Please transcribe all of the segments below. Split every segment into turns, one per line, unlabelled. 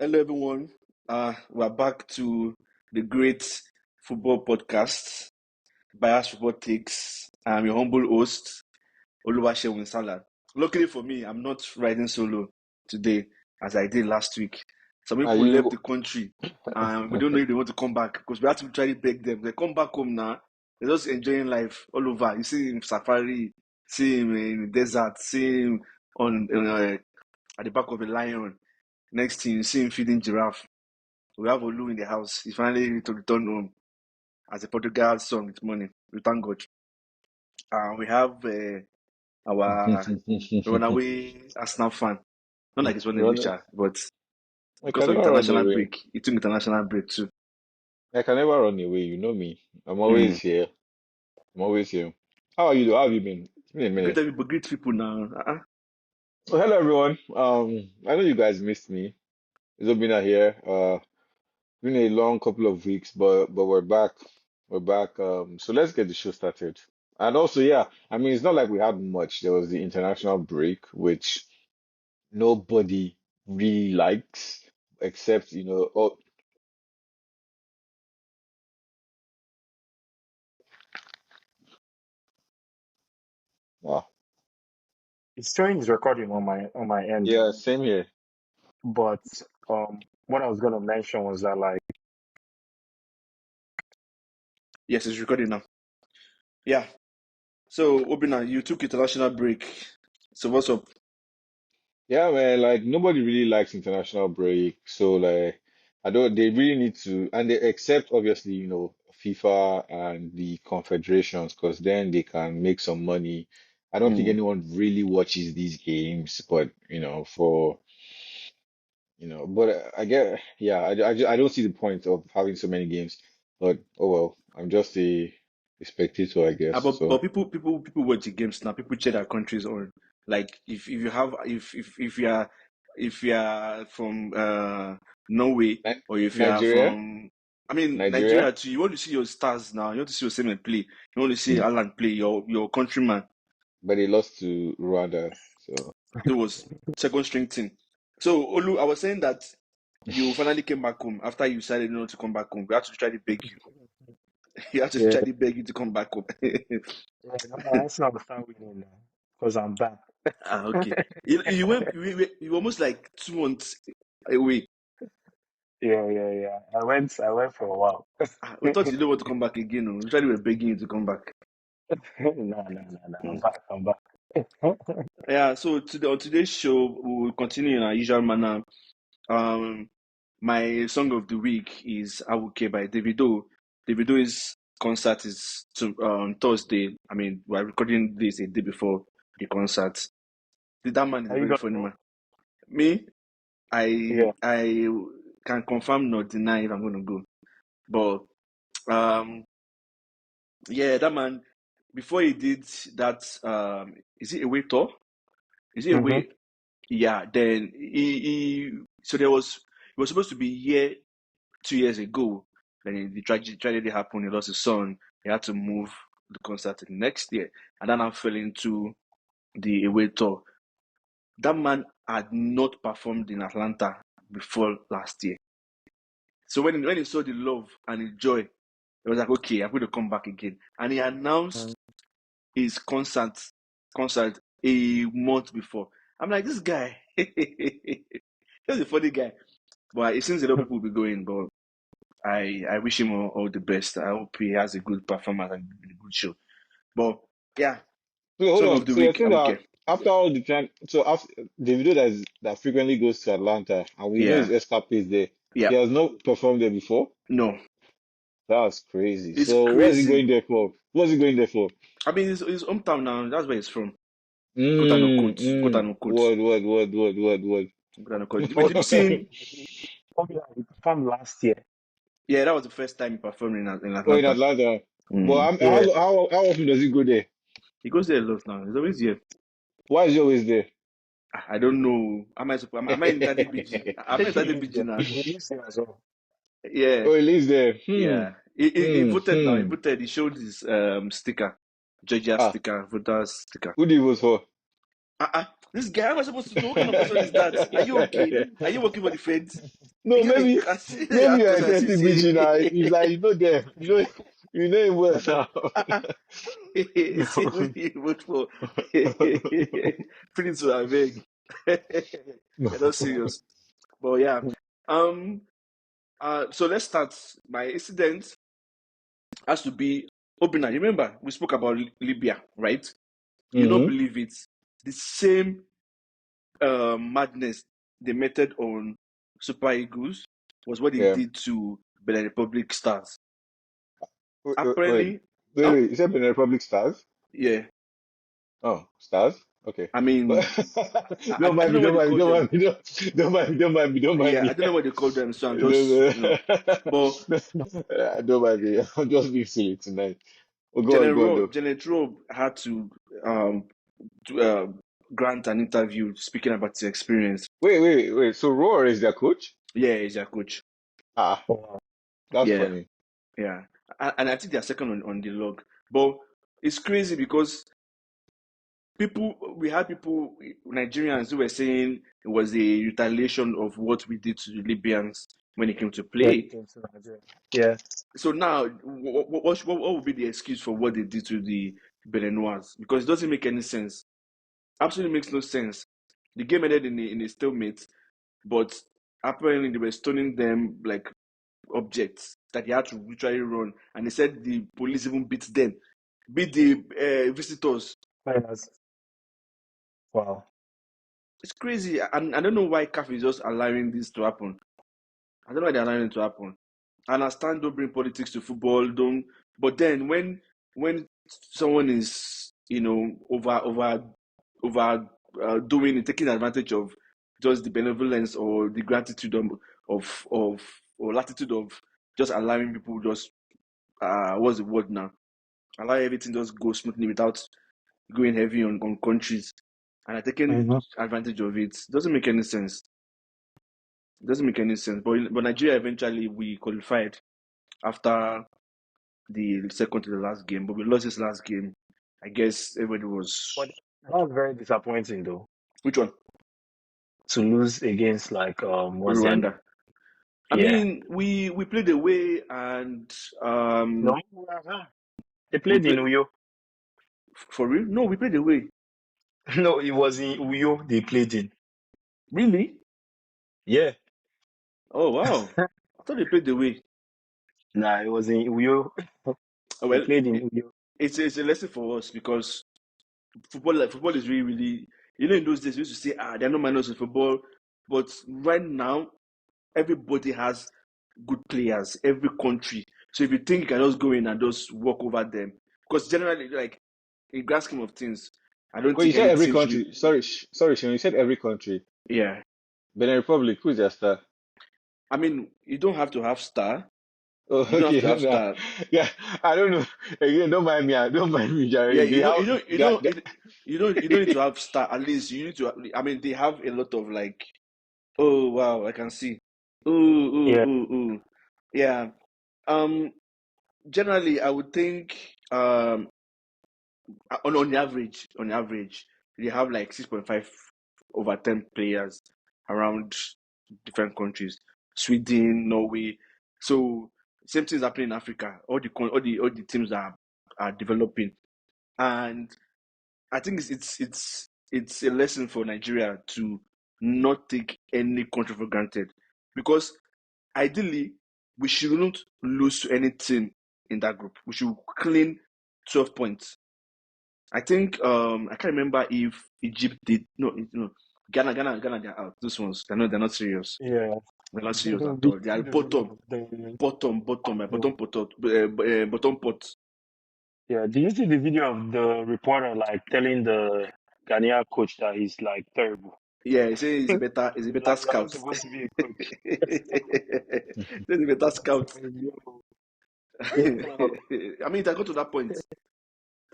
Hello, everyone. We're back to the great football podcast, Bias Football Takes. I'm your humble host, Oluwaseun Winsala. Luckily for me, I'm not riding solo today as I did last week. Some
Are
people left
you?
the country and we don't know if they want to come back because we have to try to beg them. They come back home now. They're just enjoying life all over. You see him safari, see him in the desert, see him at the back of a lion. Next thing, you see him feeding giraffe. We have Olu in the house. He finally returned home as a Portugal son with money. We thank God. We have our runaway Arsenal fan. Not like he's running away,
Run,
sha, but
I
because
can
of
never run
international
away.
break, he took international break too.
I can never run away. You know me. I'm
Mm.
always here. I'm always here. How are you though? How have you been? It's been a
Great
minute.
people, great people now.
Well, hello everyone. I know you guys missed me. It's Obina here. Been a long couple of weeks, but we're back. We're back. So let's get the show started. And also, yeah, I mean, it's not like we had much. There was the international break, which nobody really likes, except, oh, wow.
It's showing is recording on my end,
Yeah, same here.
but what I was gonna mention was that like
Yes, it's recording now. Yeah. So Obina, you took international break. So what's up?
Yeah, man, like nobody really likes international break. So like I don't they really need to and they except obviously, FIFA and the confederations because then they can make some money. I don't think
Mm.
anyone really watches these games, but but I get yeah, I don't see the point of having so many games. But oh well, I'm just a spectator, I guess.
But
So
people watch the games now. People cheer their countries on. Like if you have if you are from Norway
Ni
or if you are
Nigeria,
from I mean
Nigeria.
Nigeria too, you want to see your stars now. You want to see your Semen play. You want to see Alan play. Your countryman.
But they lost to Rwanda. So
It was second string team. So Olu, I was saying that you finally came back home after you decided not to come back home. We had to try to beg you. You had to
yeah,
try to beg you to come back home.
that's not the start winning now because I'm back.
Okay. You almost like 2 months away.
Yeah. I went for a while.
We thought you don't want to come back again. No? We were begging you to come back.
No. I'm
Mm.
back. I'm back.
Yeah, so on today's show, we will continue in our usual manner. Um, my song of the week is Awuke by Davido. Davido's concert is on Thursday. I mean, we're recording this a day before the concert. That man is a
Are you
very
gonna
funny
go?
man. Me, I
Yeah.
I can confirm nor deny if I'm gonna go. But yeah, that man before he did that is it away tour? Is it
Mm-hmm.
away? Yeah, then he so it was supposed to be here 2 years ago. Then the tragedy happened, he lost his son, he had to move the concert to the next year, and then I fell into the away tour. That man had not performed in Atlanta before last year. So when he saw the love and the joy, he was like, okay, I'm going to come back again. And he announced his concert a month before. I'm like, this guy, he's a funny guy. But it seems a lot of people will be going, but I wish him all the best. I hope he has a good performance and a good show. But yeah,
So hold
song of
on.
the
So you're
week,
saying that
Awuke.
after all the time, so after Davido that frequently goes to Atlanta, and we know his
Yeah,
escapades there,
yeah.
he has not performed there before.
No,
That's crazy.
it's
So what's he
crazy.
going there for? What's he going there for?
I mean, his hometown now, that's where he's from. Quote and
Mm,
unquote. Quote
mm.
and unquote.
Word.
Quote and unquote. But did you see him?
He performed last year.
Yeah, that was the first time he performed in
Oh, in
Atlanta.
Atlanta. But
Mm.
Yeah.
how often does he go there?
He goes there a lot now. He's always here.
Why is he always there?
I don't know. Am I in that BG?
I
Am I
think
in
he
that
lives
BG
there.
now?
He lives there as well.
Yeah,
Oh, he lives there.
yeah. He voted now. He
Hmm.
voted. He showed his sticker, Georgia
Ah,
sticker, voter sticker.
who did he vote for?
This guy, how am I supposed to know? What kind of question is that? Are you okay? Are you working for the feds?
No,
Yeah,
maybe
I see you
maybe
ask
you're
question. I see,
expecting
say,
bitching now. It's like you know them, you know him well now.
uh-uh. Say, who do you vote for? Feeling to beg. You're not serious. But yeah. Um. So let's start. My incident has to be Obina. Remember, we spoke about Libya, right? You not
Mm-hmm.
believe it. The same madness they meted on Super Eagles was what they
Yeah.
did to Benin Republic Stars.
Wait, wait, wait,
Apparently,
wait,
huh?
wait. You said Benin Republic Stars?
Yeah.
Oh, Stars? Okay.
I
But
mean, I
don't
don't
mind me,
know what
don't
they
mind me,
call
don't
them.
mind me, don't mind me, don't mind me, don't mind
Yeah, I
me.
don't know what they call them. So I'm just,
No,
But
don't mind me. I'm just being silly tonight. Oh, go on, though.
Janet Robe had um to, grant an interview speaking about his experience.
Wait. So Roar is their coach?
Yeah, he's their coach.
Ah,
Wow.
that's
Yeah,
funny.
yeah, and I think they're second on the log. But it's crazy because we had people, Nigerians, who were saying it was a retaliation of what we did to the Libyans when it came to
When
play.
it came to Nigeria. Yeah.
So now, what would be the excuse for what they did to the Belenois? Because it doesn't make any sense. Absolutely makes no sense. The game ended in a stalemate, but apparently they were stoning them like objects that they had to literally run. And they said the police even beat the visitors.
Finals. Wow.
It's crazy. And I don't know why CAF is just allowing this to happen. I don't know why they're allowing it to happen. I understand don't bring politics to football, don't. But then when someone is over doing it, taking advantage of just the benevolence or the gratitude of or latitude of just allowing people just what's the word now? Allow everything just go smoothly without going heavy on countries and are taking
Mm-hmm.
advantage of it. Doesn't make any sense. It doesn't make any sense. But Nigeria eventually we qualified after the second to the last game, but we lost this last game. I guess everybody was
But that was very disappointing though,
which one?
to lose against like what's their name?
Rwanda. I
Yeah.
mean, we played away and
No, they
we
played in
played
Uyo.
for real. No, we played away.
No, it was in Uyo they played in.
Really?
Yeah.
Oh wow! I thought they played away.
Nah, it was in Uyo. They
Well,
played in Uyo.
it's a lesson for us because football is really. In those days we used to say they're not minors in football, but right now everybody has good players, every country. So if you think you can just go in and just walk over them, because generally, like in grand scheme of things, I don't
Well, you
think
said
any
every
team should be.
country. Sorry, sorry, Sean. You said every country.
Yeah,
Benin Republic, who's their star?
I mean, you don't have to have star.
Oh,
You don't have
okay.
to have
Nah.
star.
Yeah, I don't know. Again, don't mind me. Don't mind me,
Yeah,
Jerry. They
you don't,
have
you don't, you
that.
don't, you don't need to have star. At least you need to. I mean, they have a lot of like. Oh wow, I can see.
Yeah.
Ooh. Yeah. Um. Generally, I would think. On average, they have like 6.5 over 10 players around different countries, Sweden, Norway. So same things happening in Africa. All the teams are developing, and I think it's a lesson for Nigeria to not take any country for granted, because ideally we shouldn't lose to any team in that group. We should clean 12 points. I think I can't remember if Egypt did no Ghana they're out. Those ones they're not serious.
Yeah.
They're not serious at
Did
all.
you
They
see
are
the video
bottom
of the
bottom bottom
the
bottom bottom bottom pot.
yeah, did you see the video of the reporter like telling the Ghanaian coach that he's like terrible?
Yeah, he say he's a better
Like you're not
scout.
supposed to be a coach.
He's a better scout.
Yo. Yeah.
I mean, it has got to that point. It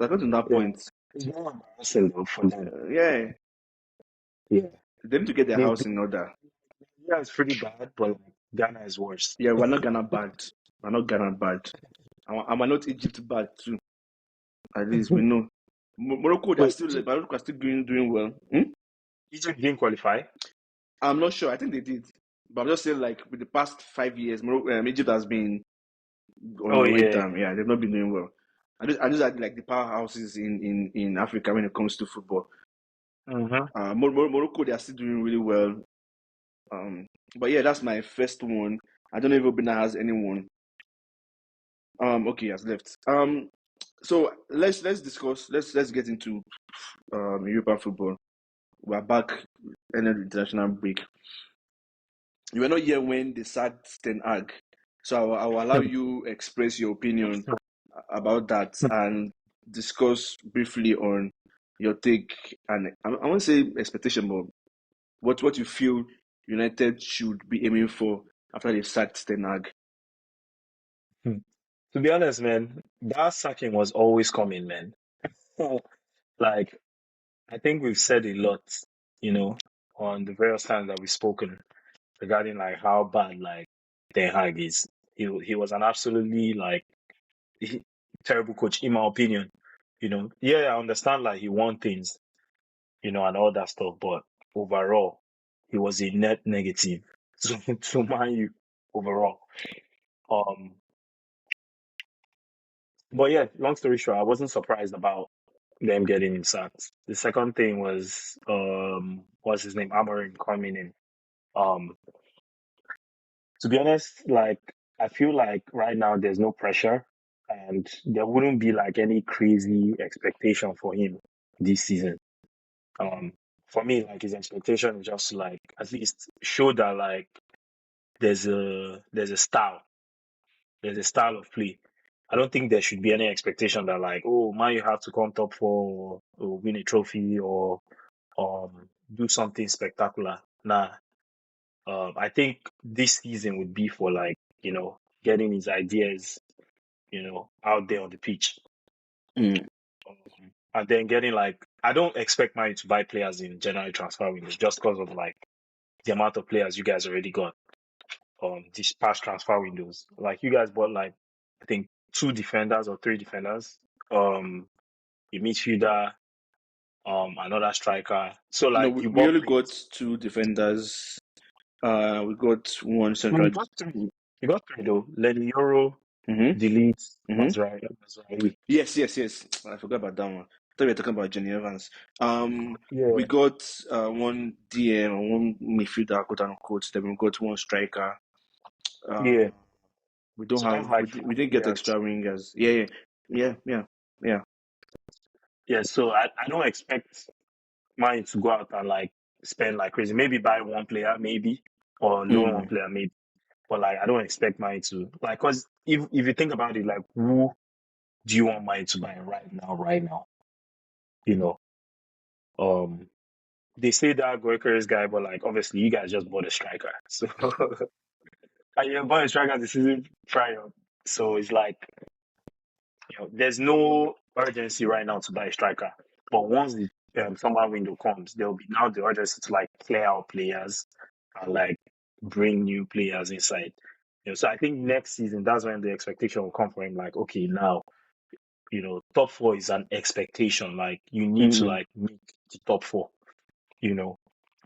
has got to that
Yeah.
point.
It's very embarrassing though for them.
Yeah,
Yeah.
they need to get their
The
house in order.
yeah is pretty bad, but like Ghana is worse.
Yeah, we're not Ghana bad. We're not Ghana bad. And we're not Egypt bad too. At least we know. Morocco,
Wait,
Morocco are still doing well. Hmm?
Egypt didn't qualify.
I'm not sure. I think they did, but I'm just saying like with the past 5 years, Egypt has been on
Oh
the way
yeah.
down. Yeah, they've not been doing well. I just had like the powerhouses in Africa when it comes to football.
Mm-hmm.
Morocco, they are still doing really well. Um, but yeah, that's my first one. I don't know if Obina has anyone. Okay, he has left. So let's discuss. Let's get into European football. We're back in the international break. You were not here when they sacked Ten Hag, so I will allow you express your opinion about that and discuss briefly on your take and I won't say expectation, but what you feel United should be aiming for after they sacked Ten Hag.
To be honest, man, that sacking was always coming, man. Like, I think we've said a lot, you know, on the various times that we've spoken regarding like how bad like Ten Hag is. He was an absolutely like he, terrible coach, in my opinion. Yeah, I understand like he won things, and all that stuff, but overall, he was a net negative to Man U overall. Um, but yeah, long story short, I wasn't surprised about them getting him sacked. The second thing was what's his name, Amorim coming in. Um, to be honest, like I feel like right now there's no pressure, and there wouldn't be like any crazy expectation for him this season. Um, for me, like his expectation is just to, like at least show that like there's a style, there's a style of play. I don't think there should be any expectation that like, oh, man, you have to come top four or win a trophy or do something spectacular. Nah. I think this season would be for like, getting his ideas, out there on the pitch.
Mm.
And then getting like I don't expect Man U to buy players in January transfer windows just because of like the amount of players you guys already got these past transfer windows. Like you guys bought like I think 2 defenders or 3 defenders, a midfielder, another striker. So
No,
like
we,
you
we
bought
only got
players.
two defenders. We got one
No, you
central.
got three. You got three though. Lenny Euro,
Mm-hmm.
Delete,
Mm-hmm.
Mazraoui.
Yes. I forgot about that one. I thought we were talking about Jenny Evans. We
Yeah,
got one DM and one midfielder, quote unquote. Then we got one striker. Uh,
yeah.
we don't
So that's
have.
like
We
five
didn't get
players.
extra wingers. Yeah.
Yeah, so I don't expect mine to go out and like spend like crazy. Maybe buy one player, maybe, or loan one
Mm.
player, maybe. But like I don't expect mine to like because if you think about it, like who do you want mine to buy right now? Right now, you know. Um, they say that Goiker's guy, but like obviously you guys just bought a striker, so and you bought a striker the season prior. So it's like there's no urgency right now to buy a striker. But once the summer window comes, there will be now the urgency to like clear out players and like bring new players inside. So I think next season that's when the expectation will come for him. Like, okay, now top four is an expectation. Like you need to
Mm.
like make the top four. You know,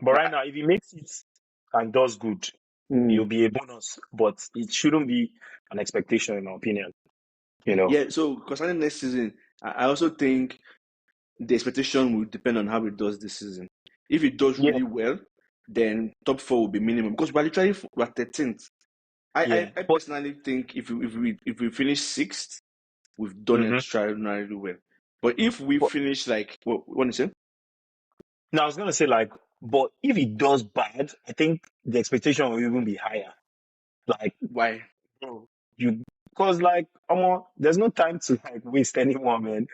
but right now if he makes it and does good, it'll
Mm.
be a bonus. But it shouldn't be an expectation, in my opinion. You know.
Yeah. So concerning next season, I also think the expectation will depend on how it does this season. If it does
Yeah.
really well, then top four will be minimum because we're 13th.
Yeah.
I
But
personally think if we finish sixth, we've done
mhm.
extraordinarily well. But if we
But
finish like what is it?
now I was gonna say like, but if he does bad, I think the expectation will even be higher. Like,
Why?
bro, you because like, there's no time to like waste anymore, man.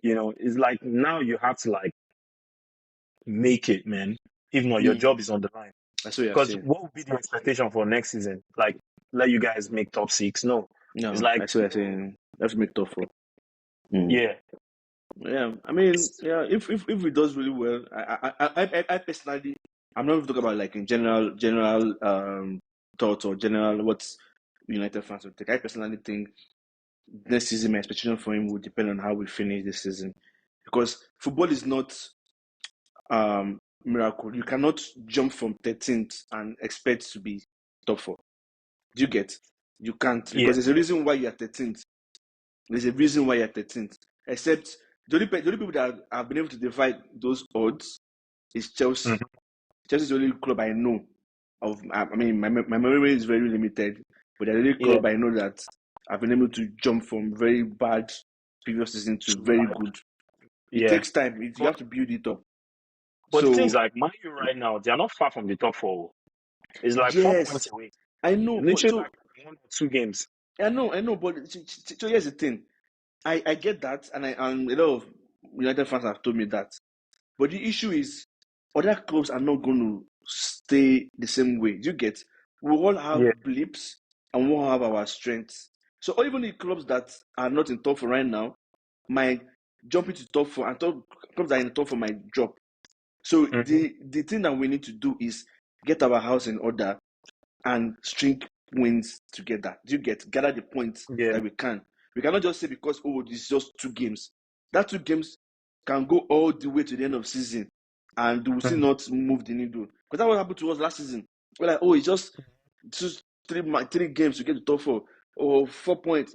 It's like now you have to like make it, man. If not, your job
Mm.
is on the line.
That's what you're
Because
saying.
what would be the expectation for next season? Like, let you guys make top six? No, it's
No,
like,
that's what you're saying. Let's make top four. Mm.
yeah,
Yeah, I mean, yeah. If it does really well, I personally, I'm not even talking about like in general thoughts or general what's United fans would take. I personally think next season my expectation for him will depend on how we finish this season, because football is not miracle. You cannot jump from 13th and expect to be top four. Do you get? You can't,
Yeah.
because there's a reason why you're 13th. There's a reason why you're 13th. Except the only people that have been able to defy those odds is Chelsea.
Mhm.
Chelsea is the only club I know of. I mean, my memory is very limited, but they're the only
Yeah.
club I know that I've been able to jump from very bad previous season to
So,
very
like,
good. It
yeah.
takes time. You
But
have to build it up.
but the thing is,
So
like, Man U right now, they are not far from the top four. It's like 4 points
yes,
away.
I know, but
Literally
so
like 1 or 2 games.
I know, but so here's the thing. I get that, and a lot of United fans have told me that. But the issue is, other clubs are not going to stay the same way. You get? We all
Yeah.
have blips, and we all have our strengths. So even the clubs that are not in top four right now might jump into top four, and clubs that are in top four might drop. So
Mm-hmm.
the thing that we need to do is get our house in order and string wins together. Do you get? Gather the points
Yeah.
that we can. We cannot just say because this is just 2 games. That 2 games can go all the way to the end of season, and we will still
Mhm.
not move the needle. Because that's what happened to us last season. We're like, it's just two, three games to get to top four or 4 points.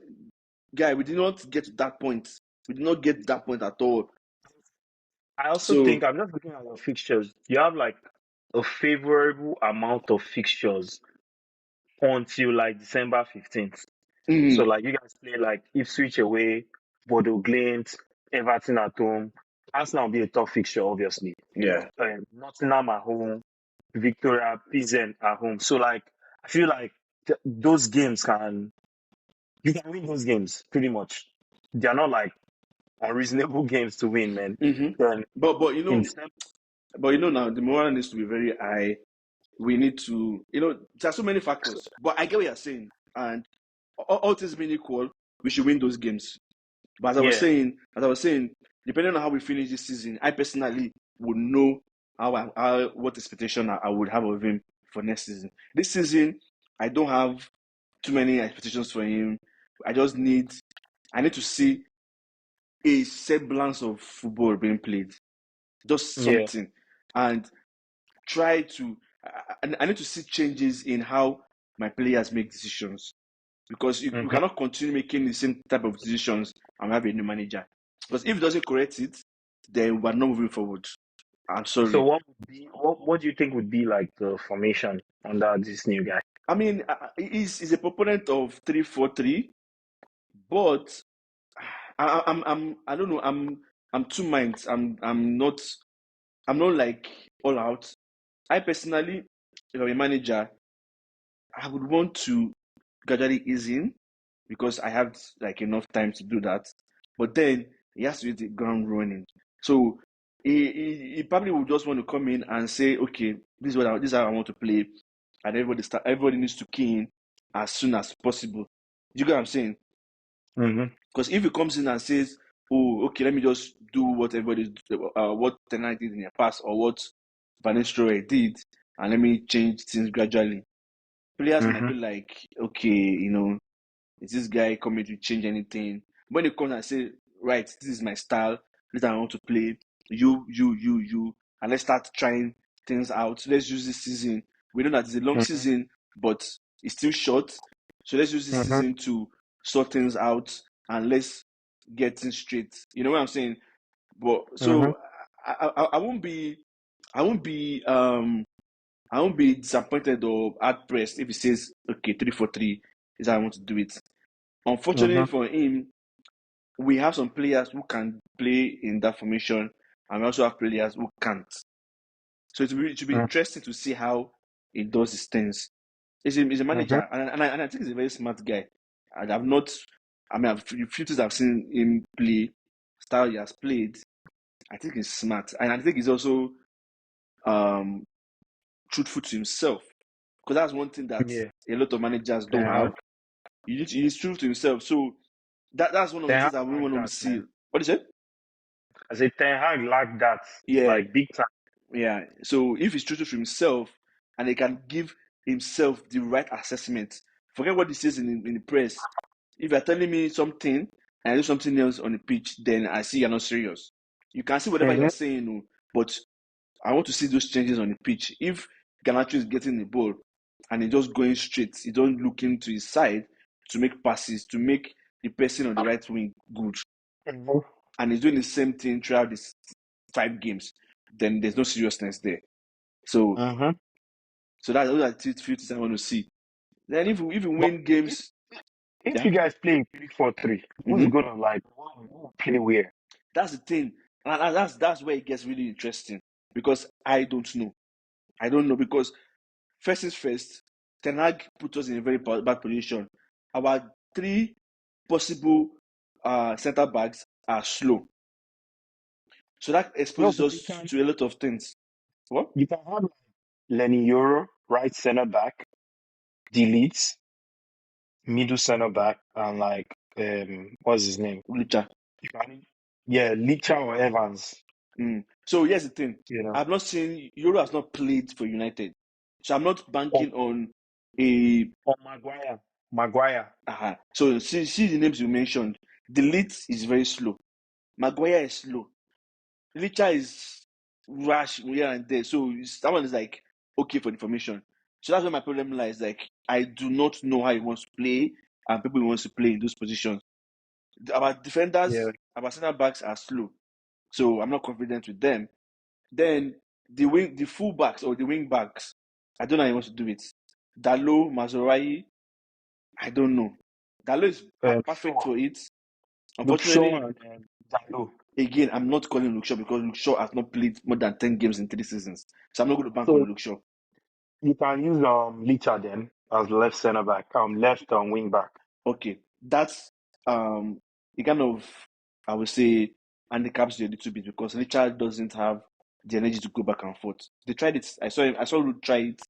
Guy, we did not get to that point. We did not get to that point at all.
I also think
So,
I'm just looking at your fixtures. You have like a favorable amount of fixtures until like December 15th. So
mm,
like you guys play like Ipswich away, Bodo Glint, Everton at home. Arsenal will be a tough fixture, obviously.
yeah.
Nottingham at home, Victoria, Pilsen at home. So like I feel like those games you can win those games pretty much. They are not like unreasonable games to win, man.
Mm-hmm.
Then
But
in December,
now the moral needs to be very high. We need to, there are so many factors. But I get what you're saying, and all things being equal, we should win those games. But
yeah.
as I was saying, depending on how we finish this season, I personally would know what expectation I would have of him for next season. This season, I don't have too many expectations for him. I need to see a semblance of football being played, just
Yeah.
something, and try to. I need to see changes in how my players make decisions, because you
hmm
cannot continue making the same type of decisions and have a new manager. Because if it doesn't correct it, then we're not moving forward. I'm
So
sorry.
what do you think would be like the formation under this new guy?
I mean, he's a proponent of 3-4-3, but I don't know. I'm two minds. I'm not like all out. I personally, if I'm a manager, I would want to gradually ease in, because I have like enough time to do that. But then he has to hit the ground running. So he probably would just want to come in and say, okay, this is how I want to play, and everybody needs to key in as soon as possible. Do you get what I'm saying?
hmm
Because if he comes in and says, oh, okay, let me just do what what Tenag did in the past, or what Van Nistelrooy did, and let me change things gradually, players might
hmm
be like, okay, is this guy coming to change anything? When they come and say, right, this is my style, this is how I want to play, you, and let's start trying things out. Let's use this season. We know that it's a long
hmm
season, but it's still short. So let's use this
hmm
season to sort things out, and let's get things straight. You know what I'm saying? But
hmm
so I won't be I won't be I won't be disappointed or hard pressed if he says, okay, 3-4-3 is how I want to do it. Unfortunately
hmm
for him, we have some players who can play in that formation, and we also have players who can't. So it will be interesting to see how he does his things. He's a
hmm
manager, and I think he's a very smart guy. And I've not, I mean, the few times I've seen him play, style he has played, I think he's smart. And I think he's also um, truthful to himself. Because that's one thing that
Yeah.
a lot of managers
Ten
don't
Hag.
have. He's true to himself. So that's one of the
Ten
things
Hag
I really
like
want to
that,
see.
man.
What is it?
I say Ten Hag like that,
Yeah,
like big time.
yeah. So if he's true to himself, and he can give himself the right assessment, forget what he says in the press. If you're telling me something and I do something else on the pitch, then I see you're not serious. You can see whatever
hmm
you're saying, but I want to see those changes on the pitch. If Garnacho is getting the ball and he's just going straight, he don't look into his side to make passes, to make the person on the right wing good,
Mhm.
and he's doing the same thing throughout these 5 games, then there's no seriousness there. So,
Mhm.
those are the few things I want to see. Then if we
But
win
if
games,
if
yeah,
you guys play 3-4-3, who's
hmm
gonna like who play where?
that's the thing, and that's where it gets really interesting because I don't know. I don't know because first is first, Ten Hag put us in a very bad position. Our 3 possible centre backs are slow, so that
No,
exposes
but you
us
can
to a lot of things. What?
you can have like Lenny Euro, right center back, deletes, middle center back, and like what's his name?
Licha.
You can yeah, Licha or Evans,
So here's the thing.
you know.
I've not seen Euro has not played for United, so I'm not
Or
banking on a.
or Maguire. Maguire.
So see the names you mentioned. Delete is very slow. Maguire is slow. Licha is rash here and there. So that one is like okay for the formation. So that's where my problem lies. Like I do not know how he wants to play and people he wants to play in those positions. Our
Yeah.
defenders, our centre backs are slow. So I'm not confident with them. Then the full backs or the wing backs, I don't know how he wants to do it. Dalo, Mazorai, I don't know. Dalo is perfect
Shaw.
for it.
Luke Shaw
Unfortunately,
and Dalo.
again, I'm not calling Luke Shaw because Luke Shaw has not played more than 10 games in 3 seasons. So I'm not going to bank on
So
Luke Shaw.
you can use Licha then as left center back, left wing back.
Okay, that's it kind of, I would say, handicaps you a little bit because Richard doesn't have the energy to go back and forth. They tried it. I saw Luke try it,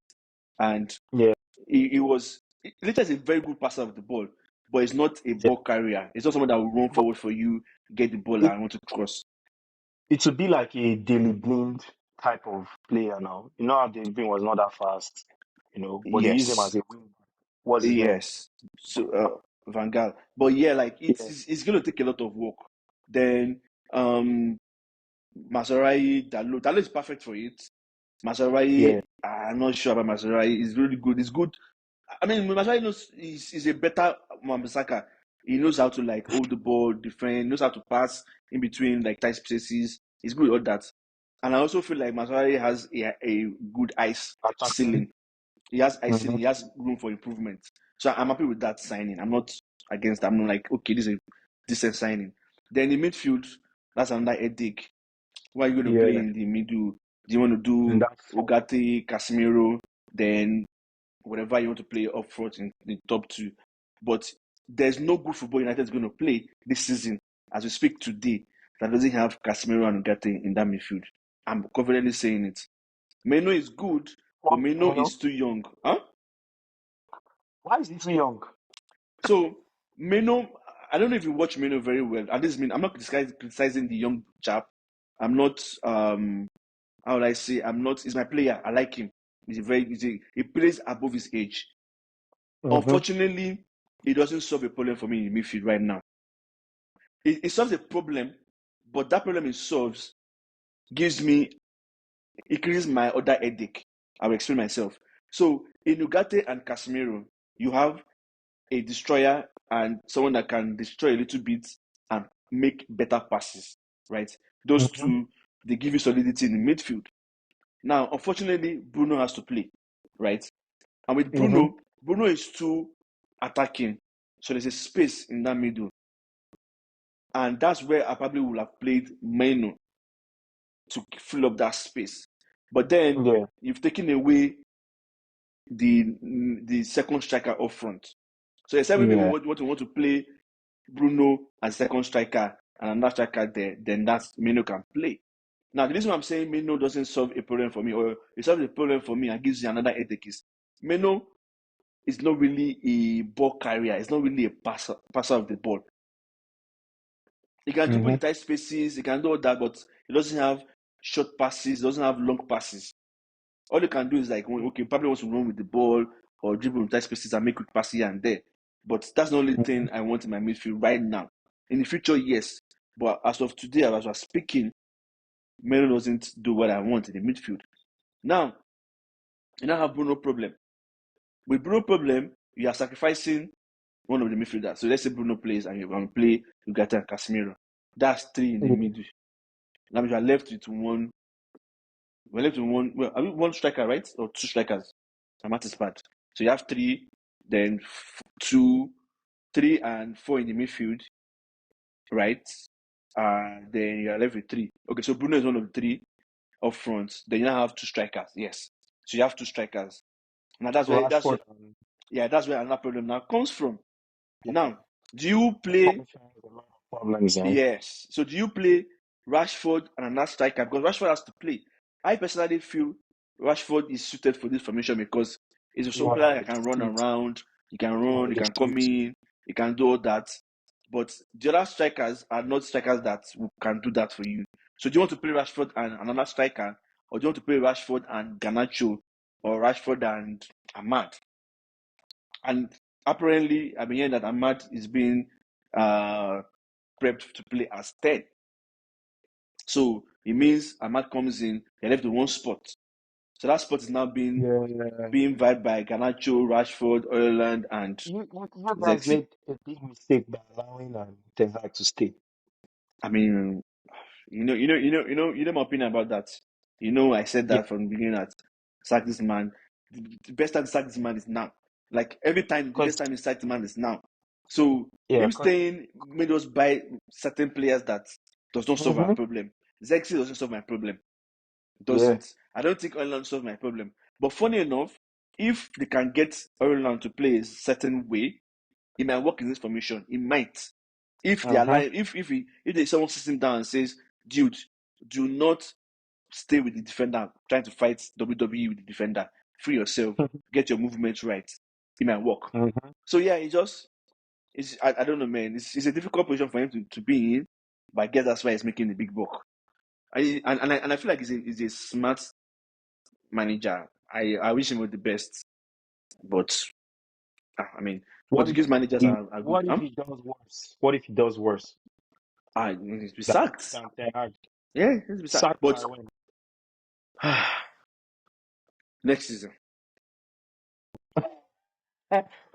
and
Yeah.
he was. Richard is a very good passer of the ball, but he's not a
Yeah.
ball carrier. He's not someone that will run
But
forward for you, get the ball,
it
and want to cross.
it would be like a Daily Blind type of player now. You know how Daily Blind was not that fast, but they use him as
Yes,
a wing. What's his name?
yes. So Van Gaal, but yeah, like
Yeah.
it's going to take a lot of work. Then Masarai, Dalo is perfect for it.
Yeah.
Masarai, I'm not sure about Masarai. He's really good. He's good. I mean, Masarai knows he's a better Wan-Bissaka. He knows how to like hold the ball, defend, knows how to pass in between like tight spaces. He's good at all that. And I also feel like Masarai has a good ice
Attacking.
ceiling. He has ice
Mm-hmm.
ceiling. He has room for improvement. So I'm happy with that signing. I'm not against that. I'm not like, okay, this is a decent signing. Then in midfield, that's another headache. Who are you going to play
Yeah.
in the middle? Do you want to
And
do
that's four.
Ugarte, Casemiro, then whatever you want to play up front in the top two? But there's no good football United is going to play this season as we speak today that doesn't have Casemiro and Ugarte in that midfield. I'm confidently saying it. Meno is good, but
What
Meno
Mino?
is too young. Huh?
Why is he too young?
So Meno, I don't know if you watch Meno very well. And this mean I'm not criticizing the young chap. I'm not how would I say, I'm not, he's my player. I like him. He plays above his age.
Mm-hmm.
Unfortunately, it doesn't solve a problem for me in midfield right now. It solves a problem, but that problem it solves gives me, increases my other headache. I will explain myself. So in Ugarte and Casemiro, you have a destroyer and someone that can destroy a little bit and make better passes, right? Those
Mm-hmm.
two, they give you solidity in the midfield. Now, unfortunately, Bruno has to play, right? And with
Mm-hmm.
Bruno is too attacking. So there's a space in that middle. And that's where I probably would have played Meno to fill up that space. But then
Yeah.
you've taken away the second striker up front. So except maybe
Yeah.
we want to play Bruno as second striker and another striker there, then that's Meno can play. Now, the reason why I'm saying Meno doesn't solve a problem for me, or it solves a problem for me and gives you another headache is Meno is not really a ball carrier. It's not really a passer of the ball. He can dribble
Mm-hmm.
in tight spaces. He can do all that, but he doesn't have short passes. He doesn't have long passes. All he can do is like, okay, probably wants to run with the ball or dribble in tight spaces and make quick passes here and there. But that's the only
Mm-hmm.
thing I want in my midfield right now. In the future, yes. But as of today, as I was speaking, Melo doesn't do what I want in the midfield. Now, you now have Bruno problem. With Bruno problem, you are sacrificing one of the midfielders. So let's say Bruno plays and you're going to play Ugarte and Casemiro. That's three in the middle. Now you are left with one. We're left with one. Well, I mean one striker, right? Or two strikers. I'm at his part. So you have three, then two, 3 and 4 in the midfield, right? Then you are left with 3. Okay, so Bruno is one of the 3 up front. Then you now have 2 strikers. Yes. So you have 2 strikers. Now that's where
Rashford and
that's where another problem now comes from.
okay.
Now, do you play?
Rashford has a lot of problems now.
Yes. So do you play Rashford and another striker? Because Rashford has to play. I personally feel Rashford is suited for this formation because he's a
You
player
want
that
with the
can run
speed.
around, he can
You
run,
want
he
with the
can come
speed.
in, he can do all that. But the other strikers are not strikers that can do that for you. So do you want to play Rashford and another striker, or do you want to play Rashford and Garnacho, or Rashford and Ahmad? And apparently, I've been hearing that Ahmad is being prepped to play as 10. So it means Ahmad comes in, they're left with one spot. So that spot is now being
Yeah.
vied by Garnacho, Rashford, Ireland, and
You guys
Zexi.
made a big mistake by allowing Ten Hag to stay.
I mean, you know my opinion about that. I said
Yeah,
that from the beginning that sack this man. The best time to sack this man is now. Like every time, the best
because
time to sack the man is now. So
yeah,
him
because
staying made us buy certain players that does not solve our
hmm
problem. Zexi doesn't solve my problem.
yeah,
Doesn't. I don't think Ireland solved my problem. But funny enough, if they can get Ireland to play a certain way, it might work in this formation. It might. If they
uh-huh.
align, if someone sits him down and says, dude, do not stay with the defender trying to fight WWE with the defender. Free yourself, get your movements right. It might work.
hmm
So yeah, I don't know, man. It's a difficult position for him to be in, but I guess that's why he's making the big buck. And I feel like he's a smart manager. I wish him all the best, but I mean,
What if
Portuguese managers are good.
what if he does worse? What if he does worse
He needs to be
than
sacked.
Ten Hag?
Yeah, he needs to be sacked.
Sacked
But
by when?
next season,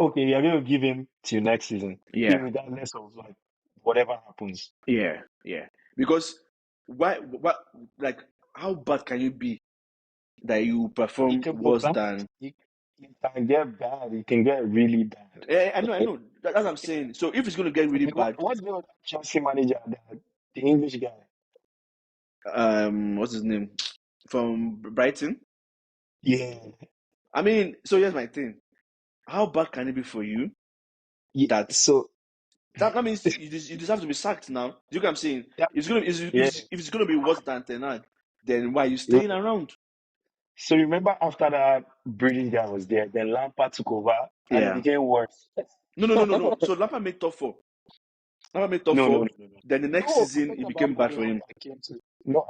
Okay, you're going to give him till next season,
yeah,
regardless of like whatever happens.
yeah. Because what, like, how bad can you be that you
It
perform
can go
worse
bad.
than?
It can get bad. It can get really bad.
I know. That's what I'm saying. So if it's going to get really
Okay,
bad,
what's the other Chelsea manager, the English guy?
what's his name from Brighton?
Yeah,
I mean, so here's my thing. How bad can it be for you
yeah.
that
So
that means you deserve to be sacked now? Do you get what I'm saying?
that, yeah,
If it's gonna be worse than Ten Hag, then why are you
yeah.
staying around?
So remember after that British guy was there, then Lampard took over and it
Yeah.
became worse.
No. So Lampard made top four. Lampard made top four.
No.
Then the next
No, I'm
season
talking
it
about
became
when
bad for him.
Lampard came to. No,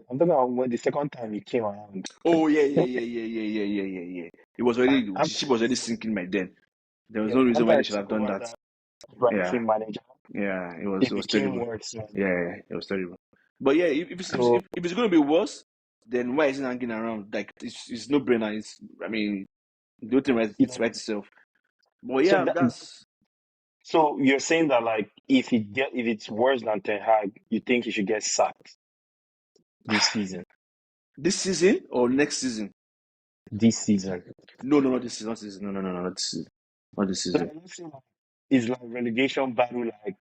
I'm talking about when the second time he came around.
Oh yeah. It was already
And
the
after
ship was already
so
sinking by then. There was
yeah,
no reason
after
why they
I
should have
took
done
over
that.
that
Yeah.
Brighton manager,
Yeah.
it
It was
became
terrible.
worse.
Yeah, it was terrible. But yeah,
So
if it's gonna be worse, then why is it hanging around? Like it's no brainer. I mean, the thing right,
you
it's
know,
right itself. But
so
yeah,
that
that's
so you're saying that like if it's worse than Ten Hag, you think he should get sacked this season?
this season or next season.
This season.
No, not this season. Not this season. No, not this season. Not this
So
season.
let's say like it's like relegation battle like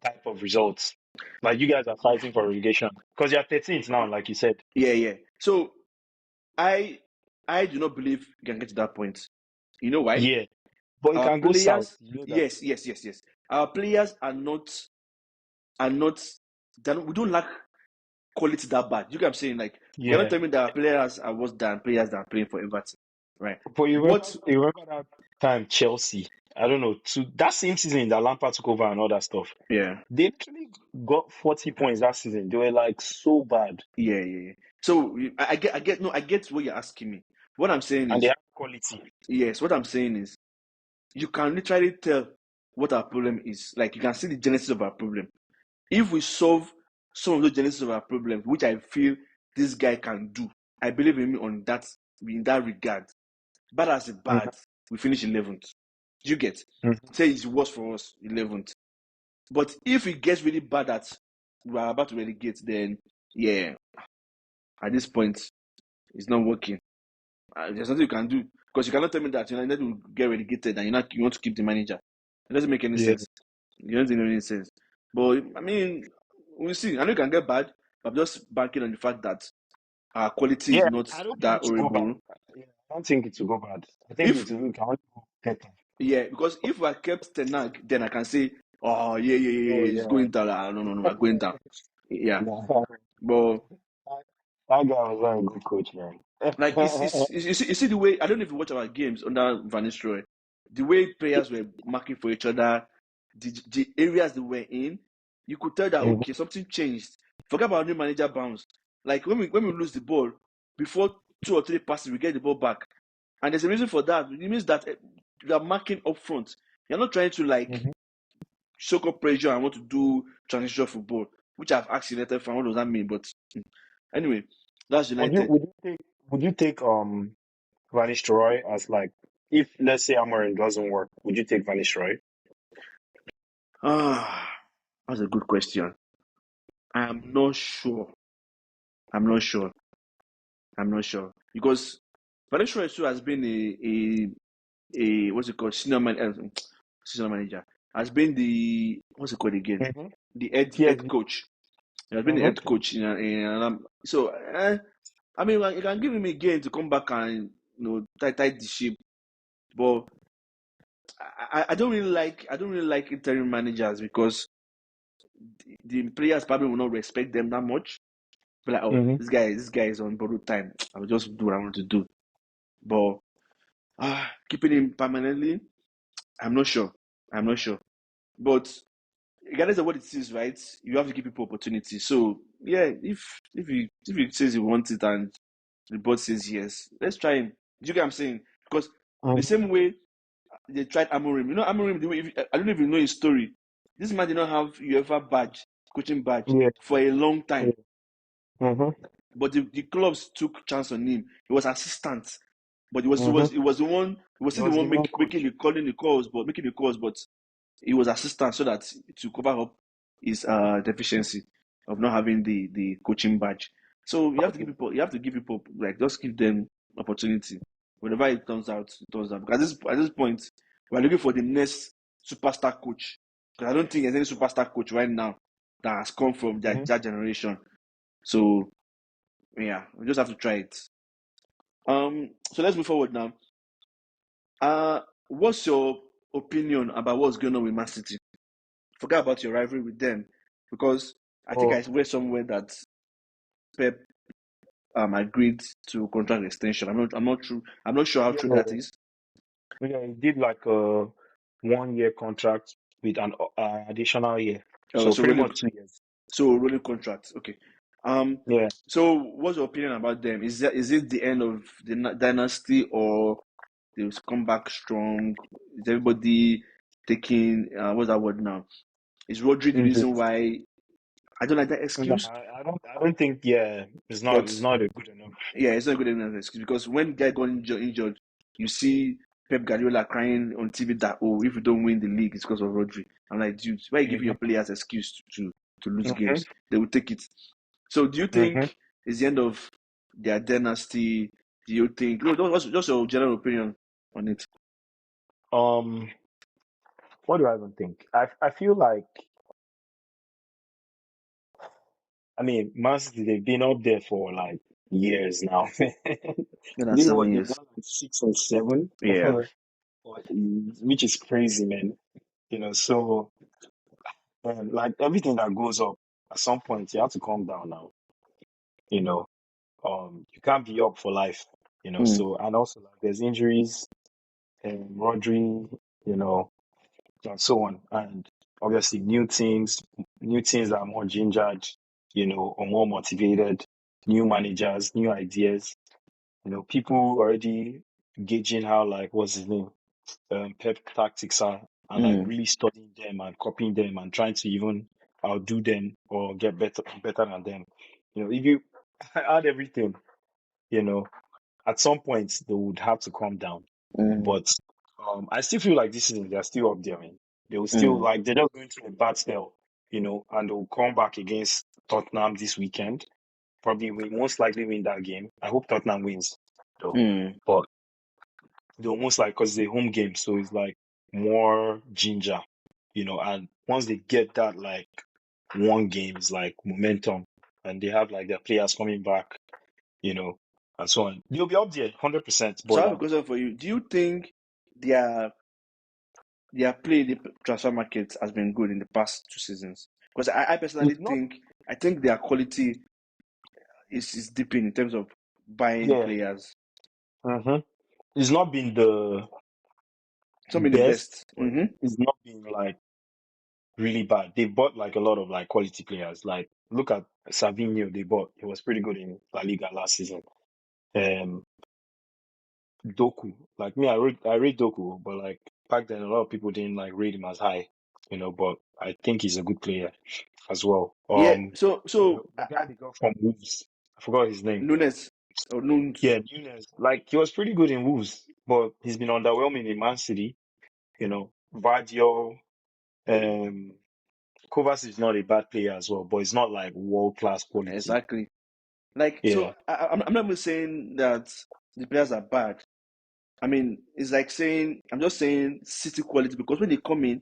type of results. Like you guys are fighting for relegation because you're 13th now, like you said.
Yeah. So I I do not believe we can get to that point. You know why?
Yeah, but it
Our
can go south.
players,
You know that.
yes. Our players are not. We don't lack quality that bad. You get what I'm saying? Like you're not
Yeah,
telling me that our players are worse than players that are playing for Everton, right?
but
What?
you remember that time Chelsea? I don't know. To that same season that Lampard took over and all that stuff.
Yeah,
They actually got 40 points that season. They were like so bad,
yeah. So I get what you're asking me. What I'm saying
and they
is
have quality.
yes. What I'm saying is you can literally tell what our problem is. Like you can see the genesis of our problem. If we solve some of those genesis of our problems, which I feel this guy can do. I believe in him on that in that regard. Bad as a
Mhm.
bad, we finish 11th. Do you get?
Mhm.
Say it's worse for us, 11th. But if it gets really bad that we are about to relegate, then yeah, at this point, it's not working. There's nothing you can do because you cannot tell me that United will get relegated and you want to keep the manager. It doesn't make any
Yeah.
sense. It doesn't make any sense. But I mean, we'll see. I know it can get bad. But I'm just banking on the fact that our quality is
Yeah,
not
I don't think
that
it should go bad.
horrible.
Yeah, I don't think it will go bad. I think
If
it will can only go better.
Yeah, because if we are kept Tenag, then I can say, oh
Oh
it's
yeah.
going down. No, we're going down. Yeah,
Nah,
but
that guy was not a good coach, man.
like you see the way I don't know if you watch our games under Van Nistelrooy, the way players were marking for each other, the areas they were in, you could tell that
Mhm.
okay, something changed. Forget about new manager bounce. Like when we lose the ball, before 2 or 3 passes, we get the ball back, and there's a reason for that. It means that you are marking up front. You're not trying to like
Mhm.
soak up pressure and want to do transition football, which I've asked United fan, what does that mean? But anyway, that's
Would you
United.
would you take would you take Van Nistelrooy as like if let's say Amorim doesn't work, would you take Van Nistelrooy?
Ah, that's a good question. I'm not sure. I'm not sure. I'm not sure because Valencia too has been a what's it called senior manager has been the what's it called again
Mm-hmm.
the head
PSG.
coach. He has been the
Mm-hmm.
head coach so I mean like, you can give him again to come back and tie the ship, but I don't really like interim managers because the players probably will not respect them that much. But like, oh,
Mm-hmm.
this guy is on borrowed time. I will just do what I want to do. But keeping him permanently, I'm not sure. I'm not sure. But regardless of what it is, right? You have to give people opportunity. So yeah, if he says he wants it and the board says yes, let's try him. Do you get what I'm saying? Because the
Mm-hmm.
same way they tried Amorim. You know Amorim, I don't know if you know his story. This man did not have UEFA badge, coaching badge,
Yeah.
for a long
Yeah.
time.
Mm-hmm.
But the clubs took chance on him. He was assistant, but he
Mm-hmm.
was the one. He was
He
still the
was the
one
main
making
coach.
the calling the calls, but making the calls. But he was assistant so that to cover up his deficiency of not having the coaching badge. So you have to give people like just give them opportunity. Whenever it turns out, it turns out. Because at this point, we're looking for the next superstar coach. Because I don't think there's any superstar coach right now that has come from
Mm-hmm.
that generation. So yeah, we just have to try it. So let's move forward now. What's your opinion about what's going on with Man City? Forget about your rivalry with them, because I think I
Oh,
read somewhere that Pep agreed to contract extension. I'm not sure how true
yeah.
that is.
Yeah, he did like a 1 year contract with an additional year. So
So
pretty
rolling
much 2 years.
rolling contract. Okay. Um.
Yeah.
So what's your opinion about them? Is it the end of the dynasty, or they will come back strong? Is everybody taking what's that word now? Is Rodri the reason
Injuries.
why? I don't like that
No,
excuse,
I don't think yeah,
but
it's not a good enough.
yeah, it's not good enough excuse because when guy got injured, you see Pep Guardiola crying on TV that if you don't win the league, it's because of Rodri. I'm like, dude, why are you giving your
Mm-hmm.
players excuse to lose
Mm-hmm.
games? They will take it. So, do you
Mm-hmm.
think it's the end of their dynasty? Do you think? What's just your general opinion on it?
Um, what do I even think? I feel like I mean, Man City, they've been up there for like years now.
Yeah,
They
that's
what
7
they've
years.
done like 6 or 7,
Yeah.
which is crazy, man. So like everything that goes up, at some point you have to calm down now. You know, you can't be up for life.
Mm,
So and also like there's injuries and Rodri, you know, and so on, and obviously new teams that are more gingered, or more motivated, new managers, new ideas. People already gauging how like what's his name, Pep tactics are, and like
mm,
really studying them and copying them and trying to even outdo them or get better than them. If you add everything, at some point they would have to come down.
Mm,
But I still feel like this season they're still up there, man. They will still
mm,
like they're just going through a bad spell, and they'll come back against Tottenham this weekend. Probably most likely win that game. I hope Tottenham wins, though.
mm.
But they'll most likely because it's a home game, so it's like more ginger, and once they get that like one game is like momentum and they have like their players coming back, and so on. They'll be up there 100%.
So
But
I have a question for you. Do you think their their play in the transfer market has been good in the past 2 seasons? Because I personally
it's not
think their quality is dipping in terms of buying
yeah.
players.
hmm It's not been the
It's not been the
best,
best.
but it's not been like really bad. They bought like a lot of like quality players. Like look at Savinho they bought. He was pretty good in La Liga last season. Um Doku. Like me, I rate Doku, but like back then a lot of people didn't like rate him as high, but I think he's a good player as well.
Yeah. So
The guy they got from Wolves, I forgot his name.
Nunes or Nunes.
Yeah, Nunes. Like he was pretty good in Wolves, but he's been underwhelming in Man City. Vardio, um, Kovac is not a bad player as well, but it's not like world class quality.
Exactly. Like so,
Yeah.
I'm not even saying that the players are bad. I mean, it's like saying I'm just saying City quality because when they come in,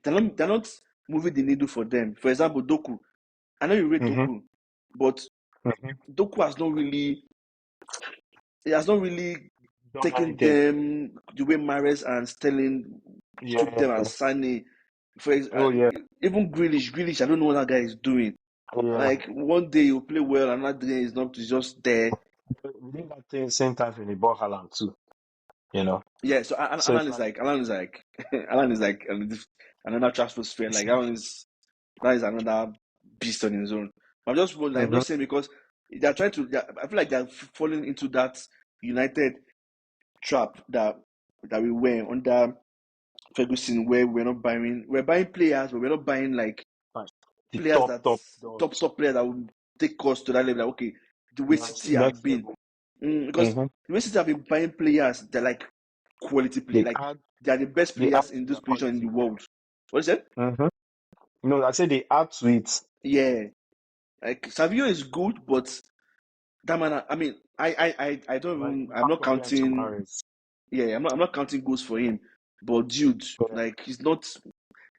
they're not moving the needle for them. For example, Doku. I know you rate
Mm-hmm.
Doku, but
Mm-hmm.
Doku has not really
Done
taken
anything?
them the way Mahrez and Sterling took them and
Yeah.
Sané.
Oh yeah.
Even Grealish, I don't know what that guy is doing.
Yeah.
Like one day he'll play well, another day he's just there.
Within that same time frame, they bought Haaland too. You know.
Yeah, so
So it's
Alan is like Alan is like another transfer. Like that is another beast on his own. I'm
mm-hmm.
just saying because they're trying to. I feel like they're falling into that United trap that we were under Ferguson, where we're buying players, but we're not buying like
Like the
players
top
that's
dogs.
top players that will take us to that level. Like, okay, the way
Next
City have
next
been,
level.
because
Mm-hmm.
the way City have been buying players, they're like quality play,
They
like
add
they are the best
they
players
add to
in this
their
position in the
quality.
world. What is it?
Mm-hmm. I said they add to it.
Yeah, like Savio is good, but that man. I mean, I don't
Like
even.
you
I'm
can't
not
compare him to
counting.
Mahrez.
Yeah, I'm not counting goals for him, but dude,
Yeah.
like he's not.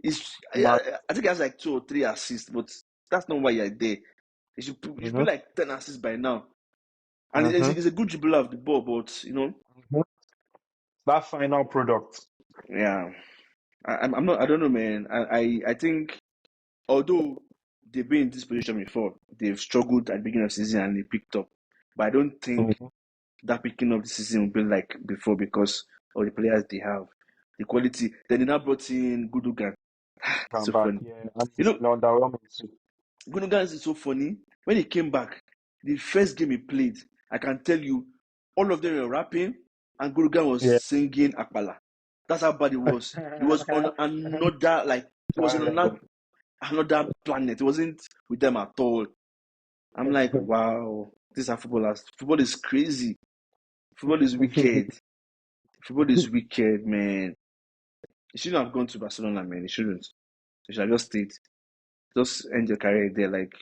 He's.
Mahrez.
I think he has like 2 or 3 assists, but that's not why you're there. You should
Mm-hmm.
be like 10 assists by now. And
Mm-hmm.
he's a good dribbler of the ball, but
Mm-hmm. That final product.
yeah, I'm not. I don't know, man. I think although they've been in this position before, they've struggled at the beginning of the season and they picked up. But I don't think
Mm-hmm.
that picking up the season will be like before because of the players they have, the quality. Then they now brought in Gudogan.
Come
So
back.
funny.
Yeah. And
You
it's
know,
been underwhelming too.
Gundogan is so funny. When he came back, the first game he played, I can tell you, all of them were rapping, and Gundogan was
Yeah.
singing Akbala. That's how bad it was. He was on another, like, he was on
That level.
another planet. It wasn't with them at all. I'm like, wow, these are footballers. Football is crazy. Football is wicked. Football is wicked, man. He shouldn't have gone to Barcelona, man. He shouldn't. He should have just stayed. Just end your career there. Like,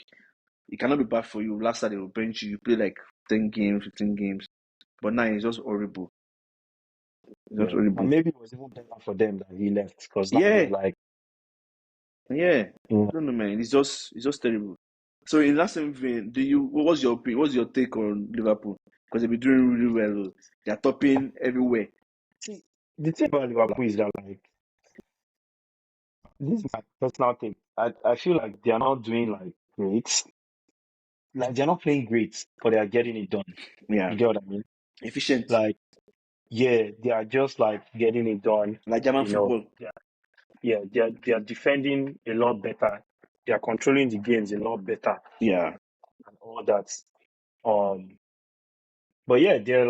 it cannot be bad for you. Last time they will bench you. You play like 10 games, 15 games. But now it's just horrible. It's just
Yeah. And
horrible.
maybe it was even better for them that he left because now they're
Yeah,
like,
yeah.
mm,
I don't know, man. It's just terrible. So in that same vein, what's your opinion? What's your take on Liverpool? Because they've been doing really well. They're topping everywhere.
see, the thing about Liverpool is that like this is my personal take. I feel like they are not doing like great. Like they're not playing great, but they are getting it done.
Yeah.
You get what I mean?
Efficient.
Like, yeah, they are just like getting it done.
Like German
You know,
football.
yeah, they are defending a lot better. They are controlling the games a lot better
Yeah.
and all that. Um, but yeah, they're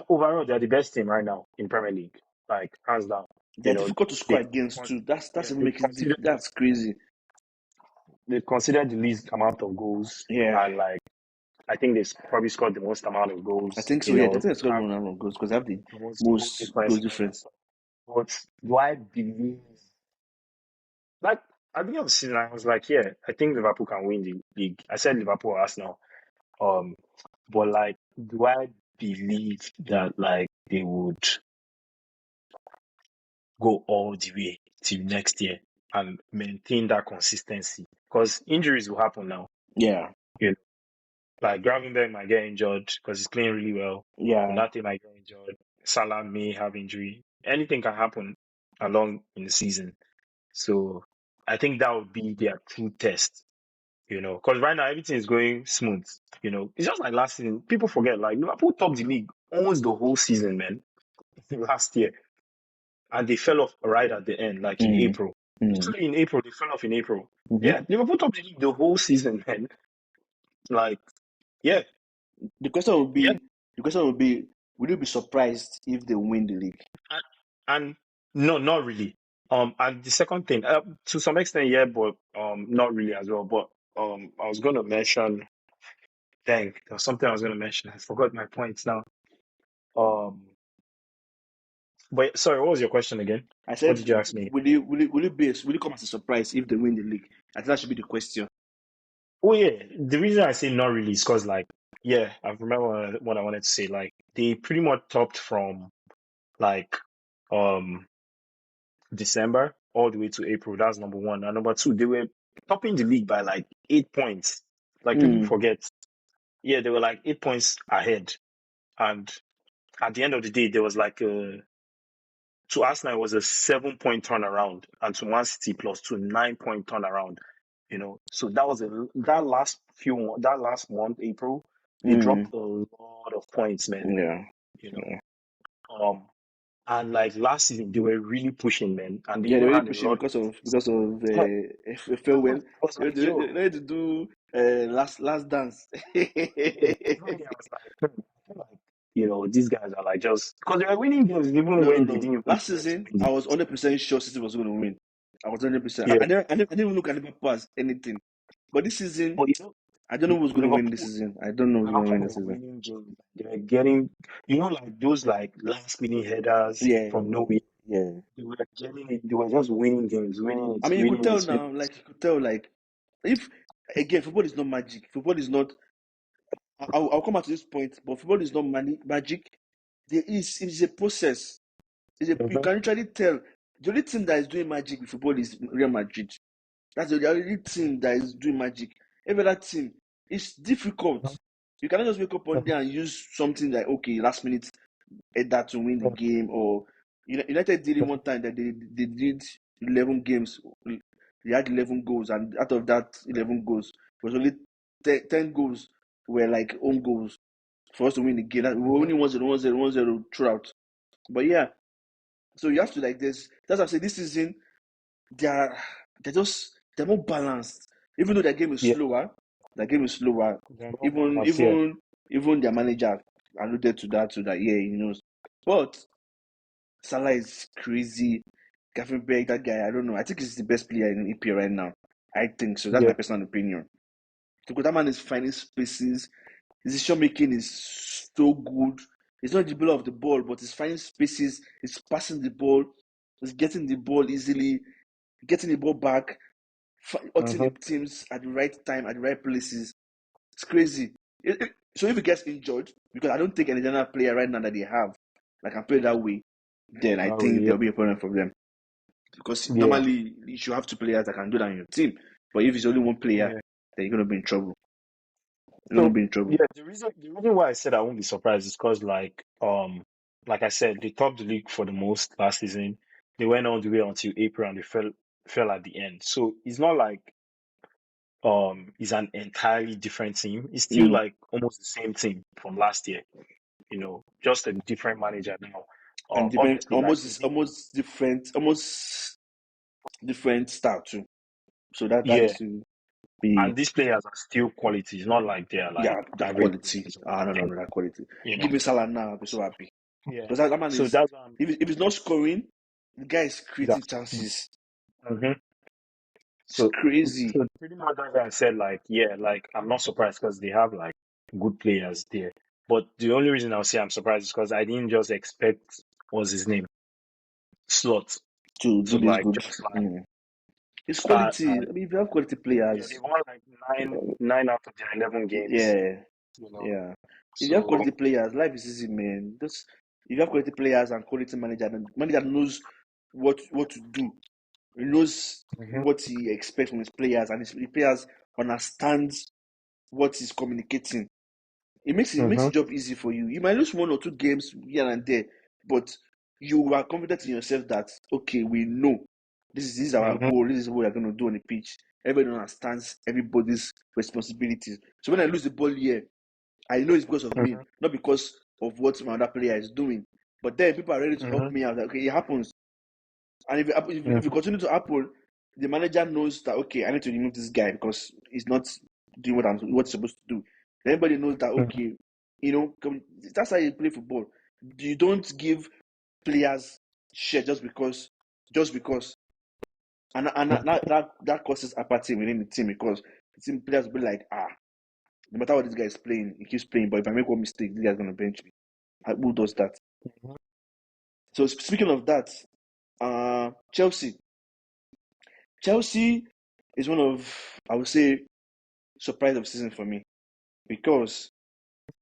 overall they're the best team right now in Premier League, like hands down.
They're difficult to
they
score against too. That's
yeah,
what makes it that's crazy.
they consider the least amount of goals,
Yeah,
and like I think they probably scored the most amount of
I
goals.
think so. Yeah, I think I scored one of goals because I have the
The most goal
most
difference
goals
and all that
difference.
stuff. But do I believe, like, at the beginning of the season, I was like, yeah, I think Liverpool can win the league. I said Liverpool or Arsenal. Um, but like, do I believe that like they would go all the way till next year and maintain that consistency? Because injuries will happen now.
Yeah,
You know, like Gravenberg might get injured because he's playing really well.
yeah.
Konate might get injured. Salah may have injury. Anything can happen along in the season. So I think that would be their true test, because right now everything is going smooth. It's just like last season. People forget, like Liverpool topped the league almost the whole season, man, last year, and they fell off right at the end, like in
Mm,
April.
mm,
Literally in April, they fell off in April.
hmm.
Yeah, Liverpool topped the league the whole season, man. Like, yeah,
The question would
yeah,
be, will you be surprised if they win the league?
and, and no, not really. And the second thing, to some extent, yeah, but not really as well. But I was going to mention. Dang, there was something I was going to mention. I forgot my points now. Um, but sorry, what was your question again?
I
What
said,
did you ask me?
will it come as a surprise if they win the league? I think that should be the question.
Oh yeah, the reason I say not really is because like, yeah, I remember what I wanted to say. Like, they pretty much topped from like um December all the way to April. That's number one. And number two, they were topping the league by like 8 points. Like people
Mm,
forget. Yeah, they were like 8 points ahead. And at the end of the day, there was like to Arsenal, it was a 7 point turnaround, and to Man City plus to 9 point turnaround. So that last month, April, they
mm,
dropped a lot of points, man.
yeah,
You
yeah.
know, and like last season, they were really pushing, man, and they
Yeah, they
even
really
had a
push it
lot.
because of
Like,
farewell.
I was like,
They
yo,
need to do last dance.
even me, I was like, I feel like these guys are like just because they were winning games even
No, no,
when they
no.
didn't even
Last
deserve to
season,
win the
I was
games.
100% sure City was going to win. I was 100%.
Yeah,
I didn't even look at Liverpool as anything. But this season,
but
I don't know who's going to win this
Liverpool.
season. I don't know who's going to win
Liverpool
this
were
season.
winning games. They were getting, like those like last minute headers
Yeah,
from nowhere.
yeah.
They were getting it. They were just winning games, winning
I
it,
mean, you could
winning
tell
it, winning
now,
it.
like, if, again, football is not magic. Football is not, I'll come back to this point, but football is not magic. It's a process. You
Mm-hmm.
can literally tell. The only team that is doing magic with football is Real Madrid. That's the only team that is doing magic. Every other team, it's difficult. You cannot just wake up one day
Mm-hmm.
and use something like, okay, last minute that to win the
Mm-hmm.
game. Or United did it one time that they did 11 games. They had 11 goals, and out of that 11 goals, it was only 10 goals were like own goals for us to win the game. We were only 1-0, 1-0, 1-0 throughout. But yeah, so you have to like this. That's why I say this season they're they're more balanced. Even though
Yeah,
their game is slower.
they're more
Even
balanced. Yeah,
even even their manager alluded to that, yeah, he knows. But Salah is crazy. Gravenberch, that guy, I don't know. I think he's the best player in EPL right now. I think so. That's
yeah.
my personal opinion. Because that man is finding spaces. Decision making is so good. He's not the ball of the ball, but he's finding spaces. He's passing the ball. He's getting the ball easily, getting the ball back, hurting the
Mm-hmm.
teams at the right time, at the right places. It's crazy. So if he gets injured, because I don't think any general player right now that they have that can play that way, then I
Not
think
really.
there'll be a problem for them. Because
Yeah,
normally you should have two players that can do that in your team. But if it's only one player,
yeah.
then you're gonna be in trouble. You're gonna
So
be in trouble.
yeah, the reason why I said I won't be surprised is because like I said, they topped the league for the most last season. They went all the way until April and they fell at the end. So it's not like it's an entirely different team. It's still
Mm.
like almost the same team from last year. Just a different manager now.
And different,
Obviously, like they didn't.
almost different style too. So that
Yeah,
needs to be,
and these players are still quality. It's not like they're like
yeah, that
average
quality.
players or
Ah, no, no,
anything.
no, that quality.
You know.
Give me Salah now, I'll be so happy.
Yeah.
Because that man
So
is,
that's why I'm.
if it's not scoring, The guy is creating
That's
chances.
mm-hmm.
It's
So
crazy.
so pretty much that's why I said like yeah, like I'm not surprised because they have like good players there. But the only reason I'll say I'm surprised is because I didn't just expect what's his name Slot
To
to
do this
like
good.
just like
It's
start
quality.
and
I mean, if you have quality
yeah they
players,
won like nine out of their 11 games,
yeah,
you know.
yeah. If you have
So
quality players, life is easy, man. Just if you have quality players and quality manager, then manager knows what to do. He knows
mhm,
what he expects from his players, and his players understands what he's communicating. It makes the
mhm,
job easy for you. You might lose 1 or 2 games here and there, but you are confident in yourself that okay, we know this is our
mhm,
goal. This is what we are going to do on the pitch. Everybody understands everybody's responsibilities. So when I lose the ball here, I know it's because of me,
mhm,
not because of what my other player is doing. But then people are ready to help
mhm,
me out. Like, okay, it happens, and if it
mhm,
continues to happen, the manager knows that okay, I need to remove this guy because he's not doing what he's supposed to do. Everybody knows that
mhm,
okay, that's how you play football. You don't give players shit just because, and that causes apathy within the team because the team players will be like no matter what this guy is playing, he keeps playing. But if I make one mistake, this guy's gonna bench me. Who does that?
mhm.
So speaking of that, Chelsea. Chelsea is one of, I would say, surprise of the season for me because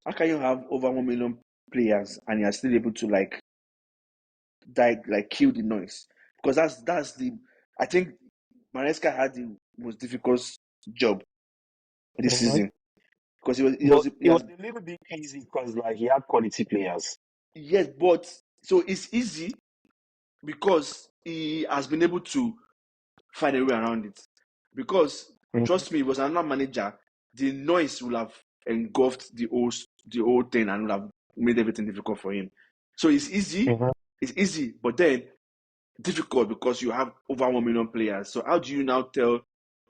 how can you have over 1 million players and you're still able to kill the noise? Because that's the I think Maresca had the most difficult job this
Mhm.
season because he
But
was he
it was
has
a little bit easy because like he had quality players.
yes, but so it's easy because he has been able to find a way around it. Because
Mhm,
trust me, if it was another manager, the noise will have engulfed the whole thing and would have made everything difficult for him. So
mhm,
it's easy, but then difficult because you have over 1 million players. So how do you now tell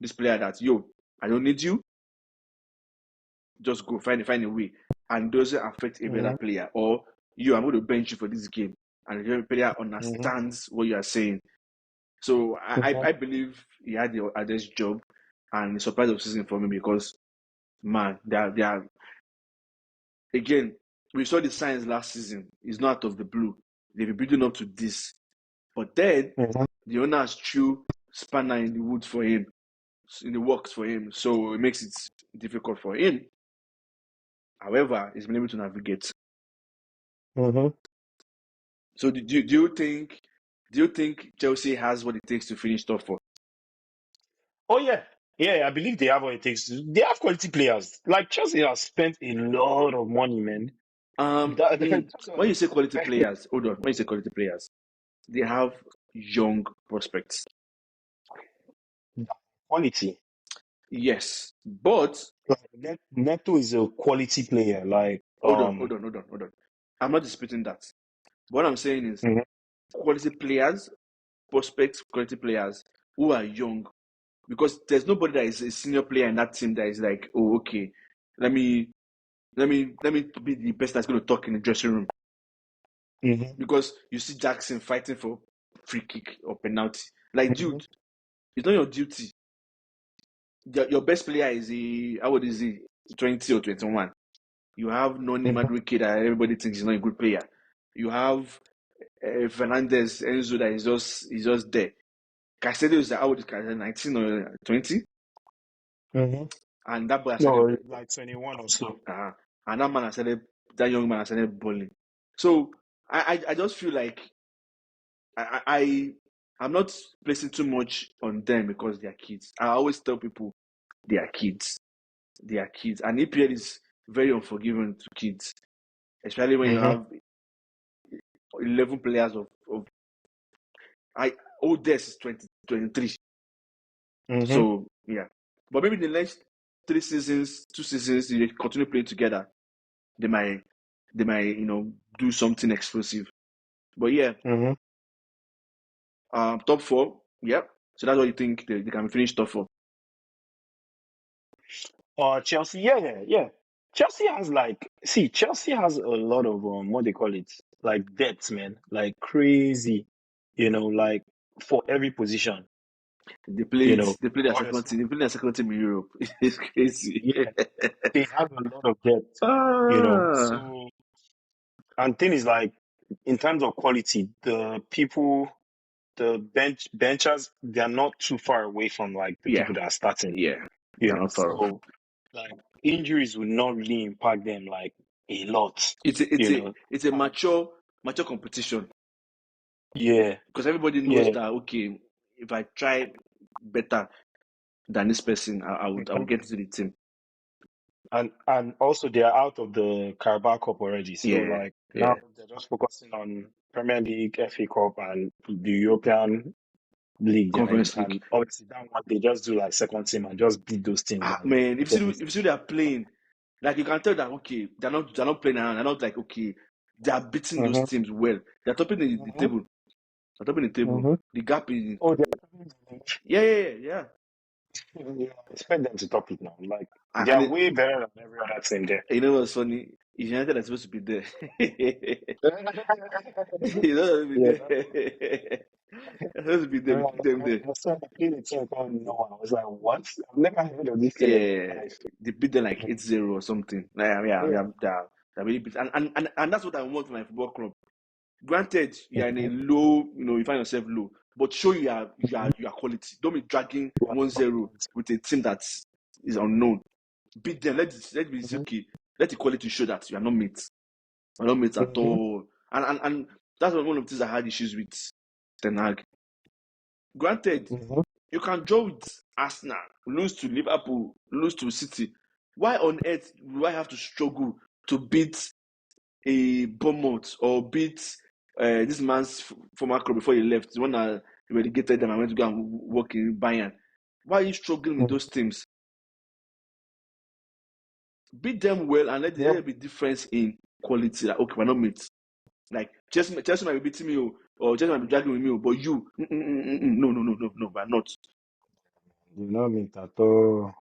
this player that yo, I don't need you, just go find a way, and doesn't affect every other
mhm,
player, or you, I'm going to bench you for this game, and the player
mhm,
understands what you are saying. So
mhm,
I believe he had the hardest job and the surprise of season for me because man, they are again, we saw the signs last season. It's not out of the blue. They've been building up to this. But then
mhm,
the owners threw spanner in the woods for him, in the works for him. So it makes it difficult for him. However, he's been able to navigate.
mhm.
So do you think Chelsea has what it takes to finish top four?
Oh yeah, yeah. I believe they have what it takes. They have quality players. Like Chelsea has spent a lot of money, man. That's
When you say
what-
quality players, hold on. When you say quality players, they have young prospects.
quality.
Yes, but
Like Neto is a quality player. Like
hold on, hold on, hold on, hold on. I'm not disputing that. What I'm saying is
mhm,
quality players, prospects, quality players who are young. Because there's nobody that is a senior player in that team that is like, oh, okay, let me let me be the person that's going to talk in the dressing room.
mhm,
Because you see Jackson fighting for free kick or penalty. Like,
mhm,
dude, it's not your duty. Your best player is how old is he? 20 or 21. You have Noni
mhm,
Madueke that everybody thinks is not a good player. You have Fernandez, Enzo that is just there. Caicedo is how old is Caicedo? 19 or 20?
mhm.
And that boy has started
No, like 21 or so.
uh, and that young man has started balling. So I just feel like I'm not placing too much on them because they are kids. I always tell people they are kids. They are kids. And EPL is very unforgiving to kids, especially when you
Mhm,
have 11 players of I oldest is 23.
mhm,
So yeah, but maybe the next 3 seasons, 2 seasons, they continue playing together. They might do something explosive. But yeah,
mhm.
top four. Yep. So that's what you think they can finish top four.
Chelsea, yeah, yeah, yeah. Chelsea has a lot of what they call it, like depth, man, like crazy. like for every position,
They played. They played their second
honestly,
team. They played their second team in Europe. It's crazy.
yeah, they have a lot of depth,
Ah,
so, and thing is like, in terms of quality, the people, the benchers, they're not too far away from like the
yeah,
people that are starting,
yeah. They're not far off.
so like injuries will not really impact them like a lot,
It's a it's
you
a
know.
it's a
And
mature competition
yeah,
because everybody knows
yeah.
that okay, if I try better than this person, I would
Mhm.
get into the team.
And also they are out of the Carabao Cup already, so
Yeah,
like now
yeah.
they're just focusing on Premier League, FA Cup, and the European League they're in.
Conference League.
And obviously that one they just do like second team and just beat those teams
Ah
and
man,
get
if you see they are playing, like you can tell that okay, they're not playing around. They're not like okay, they are beating those
Mm-hmm.
teams well. They're topping the
Mm-hmm.
table. They're topping the table.
Mm-hmm.
The gap is
Oh,
yeah.
yeah, I expect them to top it now. Like they
And
are way better than every other team there.
you know what's funny? If United are supposed to be there, you know supposed to be
Yeah,
there. They're supposed to be there. We
I
keep them there.
saw they played a team called No One. I was like, what? I've never heard of this team in
Yeah,
my life.
they beat them like 8-0 or something. Like,
Yeah.
they're really beat. And that's what I want for my football club. Granted, you're in a
Mhm.
low, you find yourself low, but show you are quality. Don't be dragging
You are
1-0
confident.
with a team that is unknown. Beat them. Let me
Mhm.
okay. Let the quality show that you are not mates. You are not mates at
Mhm.
all. And that's one of the things I had issues with Ten Hag. Granted,
Mhm.
you can draw with Arsenal, lose to Liverpool, lose to City. Why on earth do I have to struggle to beat a Bournemouth or beat this man's former club before he left, the one that relegated them and went to go and work in Bayern? Why are you struggling with
Mhm.
those teams? Beat them well and let
Yeah.
there be difference in quality. Like, okay, we're not mates. Like Chelsea might be beating me, or Chelsea might be dragging with me, but you, no, we're not.
You know me at all.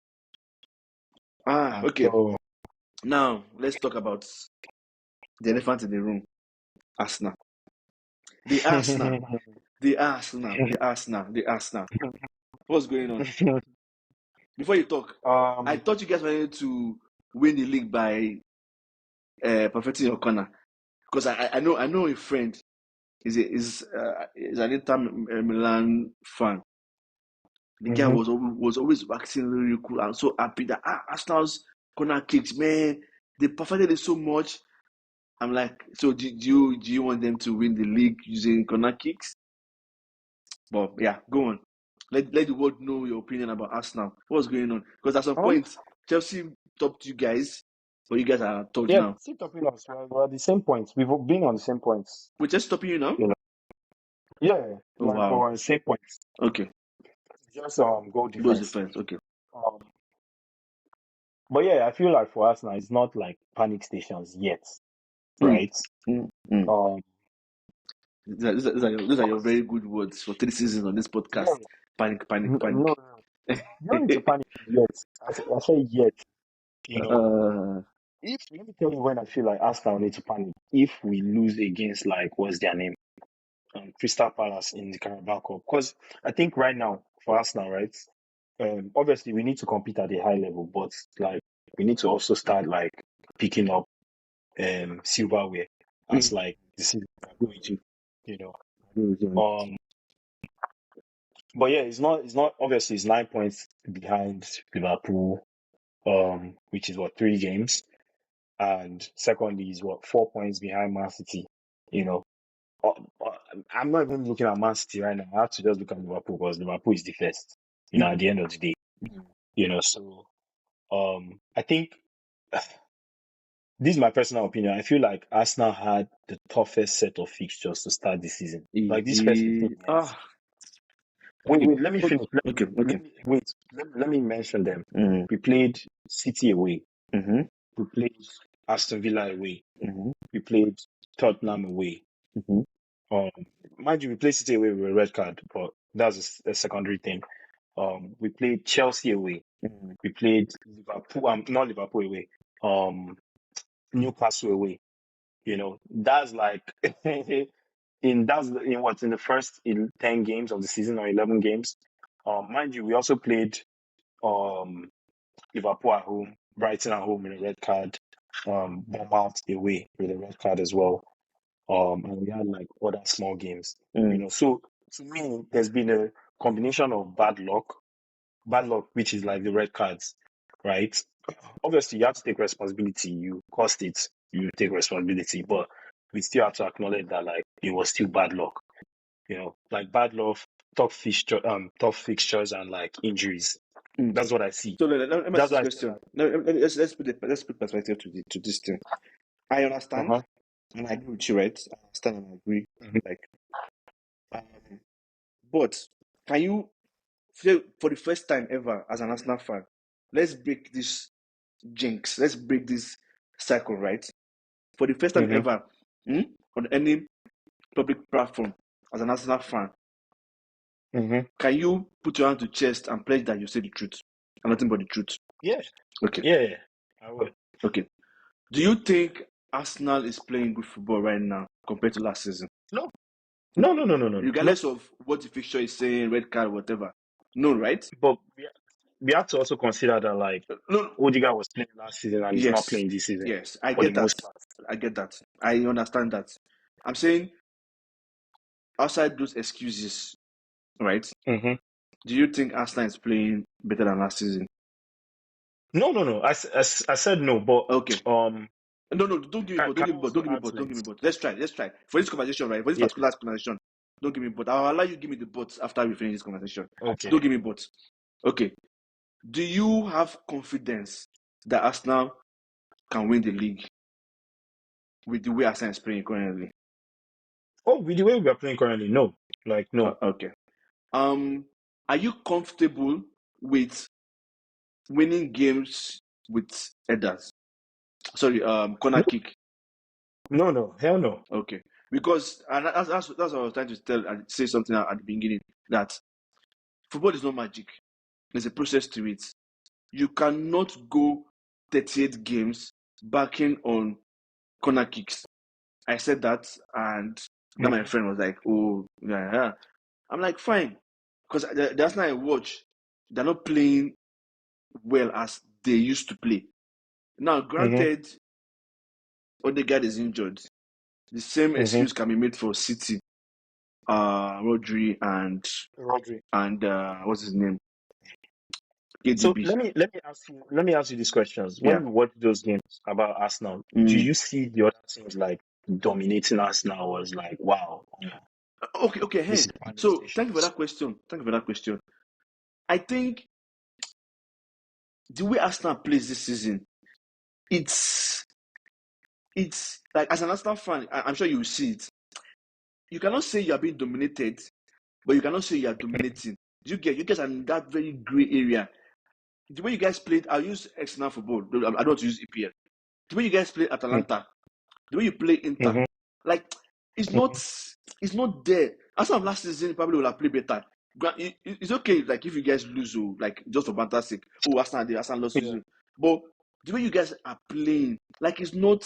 Ah,
At
okay.
all.
Now let's talk about the elephant in the room. Arsenal. The Arsenal. The Arsenal. The Arsenal. The Arsenal. What's going on? Before you talk, I
um.
thought you guys wanted to win the league by perfecting your corner because I know a friend is an Inter Milan fan. The guy
Mhm.
was always waxing really cool. I'm so happy that Arsenal's corner kicks, man, they perfected it so much. I'm like, so do you want them to win the league using corner kicks? But yeah, go on. Let the world know your opinion about Arsenal. What's going on? Because at some
Um.
point, Chelsea topped you guys, but you guys are third
Yeah,
now.
still topping us. We're at the same points. We've been on the same points.
We're just stopping you now?
You know. Yeah,
Oh
like
wow.
we're on the same points.
Okay.
Just goal
Goals
difference.
difference. Okay.
Um. But yeah, I feel like for us now, it's not like panic stations yet,
Mm,
right?
mm, mm.
Um.
Those are your very good words for 3 seasons on this
Yeah.
podcast. Panic, panic,
No,
panic.
you don't need to panic yet. I say yet. You know,
uh,
if let me tell you when I feel like Arsenal need to panic. If we lose against like what's their name, Crystal Palace in the Carabao Cup, because I think right now for Arsenal, right, obviously we need to compete at a high level, but like we need to also start like picking up silverware as
mm,
like the season we're going to, you know. Um, but yeah, it's not obviously it's 9 points behind Liverpool, which is what 3 games. And secondly is what 4 points behind Man City. You know, Uh, uh, I'm not even looking at Man City right now. I have to just look at Liverpool because Liverpool is the first. At
mm,
the end of the day, so I think this is my personal opinion. I feel like Arsenal had the toughest set of fixtures to start the season. Like these first 15 minutes.
ah,
Wait, let me finish.
okay, okay.
Let me mention them.
Mm,
We played City away.
mm-hmm,
We played Aston Villa away.
mm-hmm,
We played Tottenham away.
mm-hmm,
Um, Mind you, we played City away with a red card, but that's a secondary thing. We played Chelsea away.
mm-hmm.
We played Liverpool, not Liverpool away. Um, Newcastle away. That's like in the first 10 games of the season or 11 games. Mind you, we also played Liverpool at home, Brighton at home with a red card, Bournemouth away with a red card as well. And we had like other small games, So to me, there's been a combination of bad luck, which is like the red cards, right? Obviously, you have to take responsibility. You caused it, you take responsibility, but we still have to acknowledge that like it was still bad luck, like bad luck, tough fixtures, and like injuries. That's what I see.
So let me ask
That's
this
what I see.
question. Let's put perspective to this thing. I understand, and I agree with you, right? I understand and I agree. Like, but can you, for the first time ever as an Arsenal fan, let's break this jinx. Let's break this cycle, right? For the first time ever, on any public platform, as an Arsenal fan, can you put your hand to chest and pledge that you say the truth and nothing but the truth?
Yeah.
Okay.
Yeah, I would.
Okay. Do you think Arsenal is playing good football right now compared to last season?
No.
Regardless of what the fixture is saying, red card, whatever. No, right?
But we have to also consider that like Odegaard was playing last season and he's not playing this season.
Yes, I
for
get
the
that.
most part.
I get that. I understand that. I'm saying, outside those excuses, right? Do you think Arsenal is playing better than last season?
No. I said no, but
okay. No, don't give me but. Don't give me but. Let's try. For this conversation, right? For this particular conversation, don't give me but. I'll allow you to give me the but after we finish this conversation.
Okay.
Don't give me but. Okay. Do you have confidence that Arsenal can win the league with the way Arsenal is playing currently?
Oh, with the way we are playing currently, no. Like, no.
Okay. Are you comfortable with winning games with headers? Sorry, corner kick.
No, hell no.
Okay, because and that's what I was trying to say something at the beginning, that football is not magic. There's a process to it. You cannot go 38 games backing on corner kicks. I said that, and then my friend was like, "Oh, yeah." I'm like, fine, because the Arsenal I watch, they're not playing well as they used to play. Now, granted, Odegaard is injured. The same excuse can be made for City, Rodri and what's his name? KDB.
So let me ask you these questions. When you watch those games about Arsenal, do you see the other teams like dominating Arsenal? Was like, wow.
Okay. Hey, so thank you for that question. I think the way Arsenal plays this season, it's like, as an Arsenal fan, I'm sure you will see it. You cannot say you are being dominated, but you cannot say you are dominating. You guys are in that very gray area. The way you guys played, I'll use external football. I don't want to use EPL. The way you guys play Atalanta, the way you play Inter, like, it's not there. Arsenal last season probably will have played better. It's okay, like, if you guys lose, like, just for banter's sake. Oh, Arsenal lost season. But the way you guys are playing, like, it's not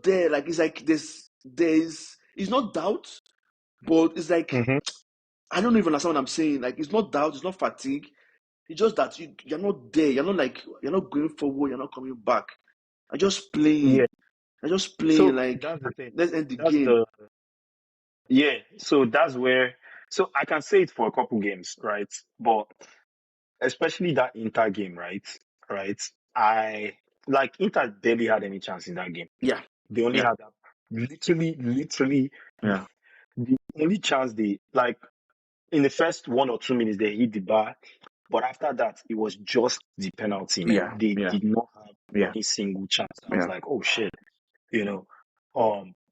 there. Like, it's like it's not doubt, but it's like, I don't even understand what I'm saying. Like, it's not doubt, it's not fatigue. It's just that you're not there. You're not going forward. You're not coming back. I'm just playing.
So
like,
that's the thing.
Let's end the game.
So that's where. So I can say it for a couple games, right? But especially that Inter game, right? I like Inter barely had any chance in that game.
Yeah.
They only had that literally.
Yeah.
The only chance they, like, in the first 1 or 2 minutes they hit the bar, but after that it was just the penalty, man. They did not have any single chance. I was like, oh shit,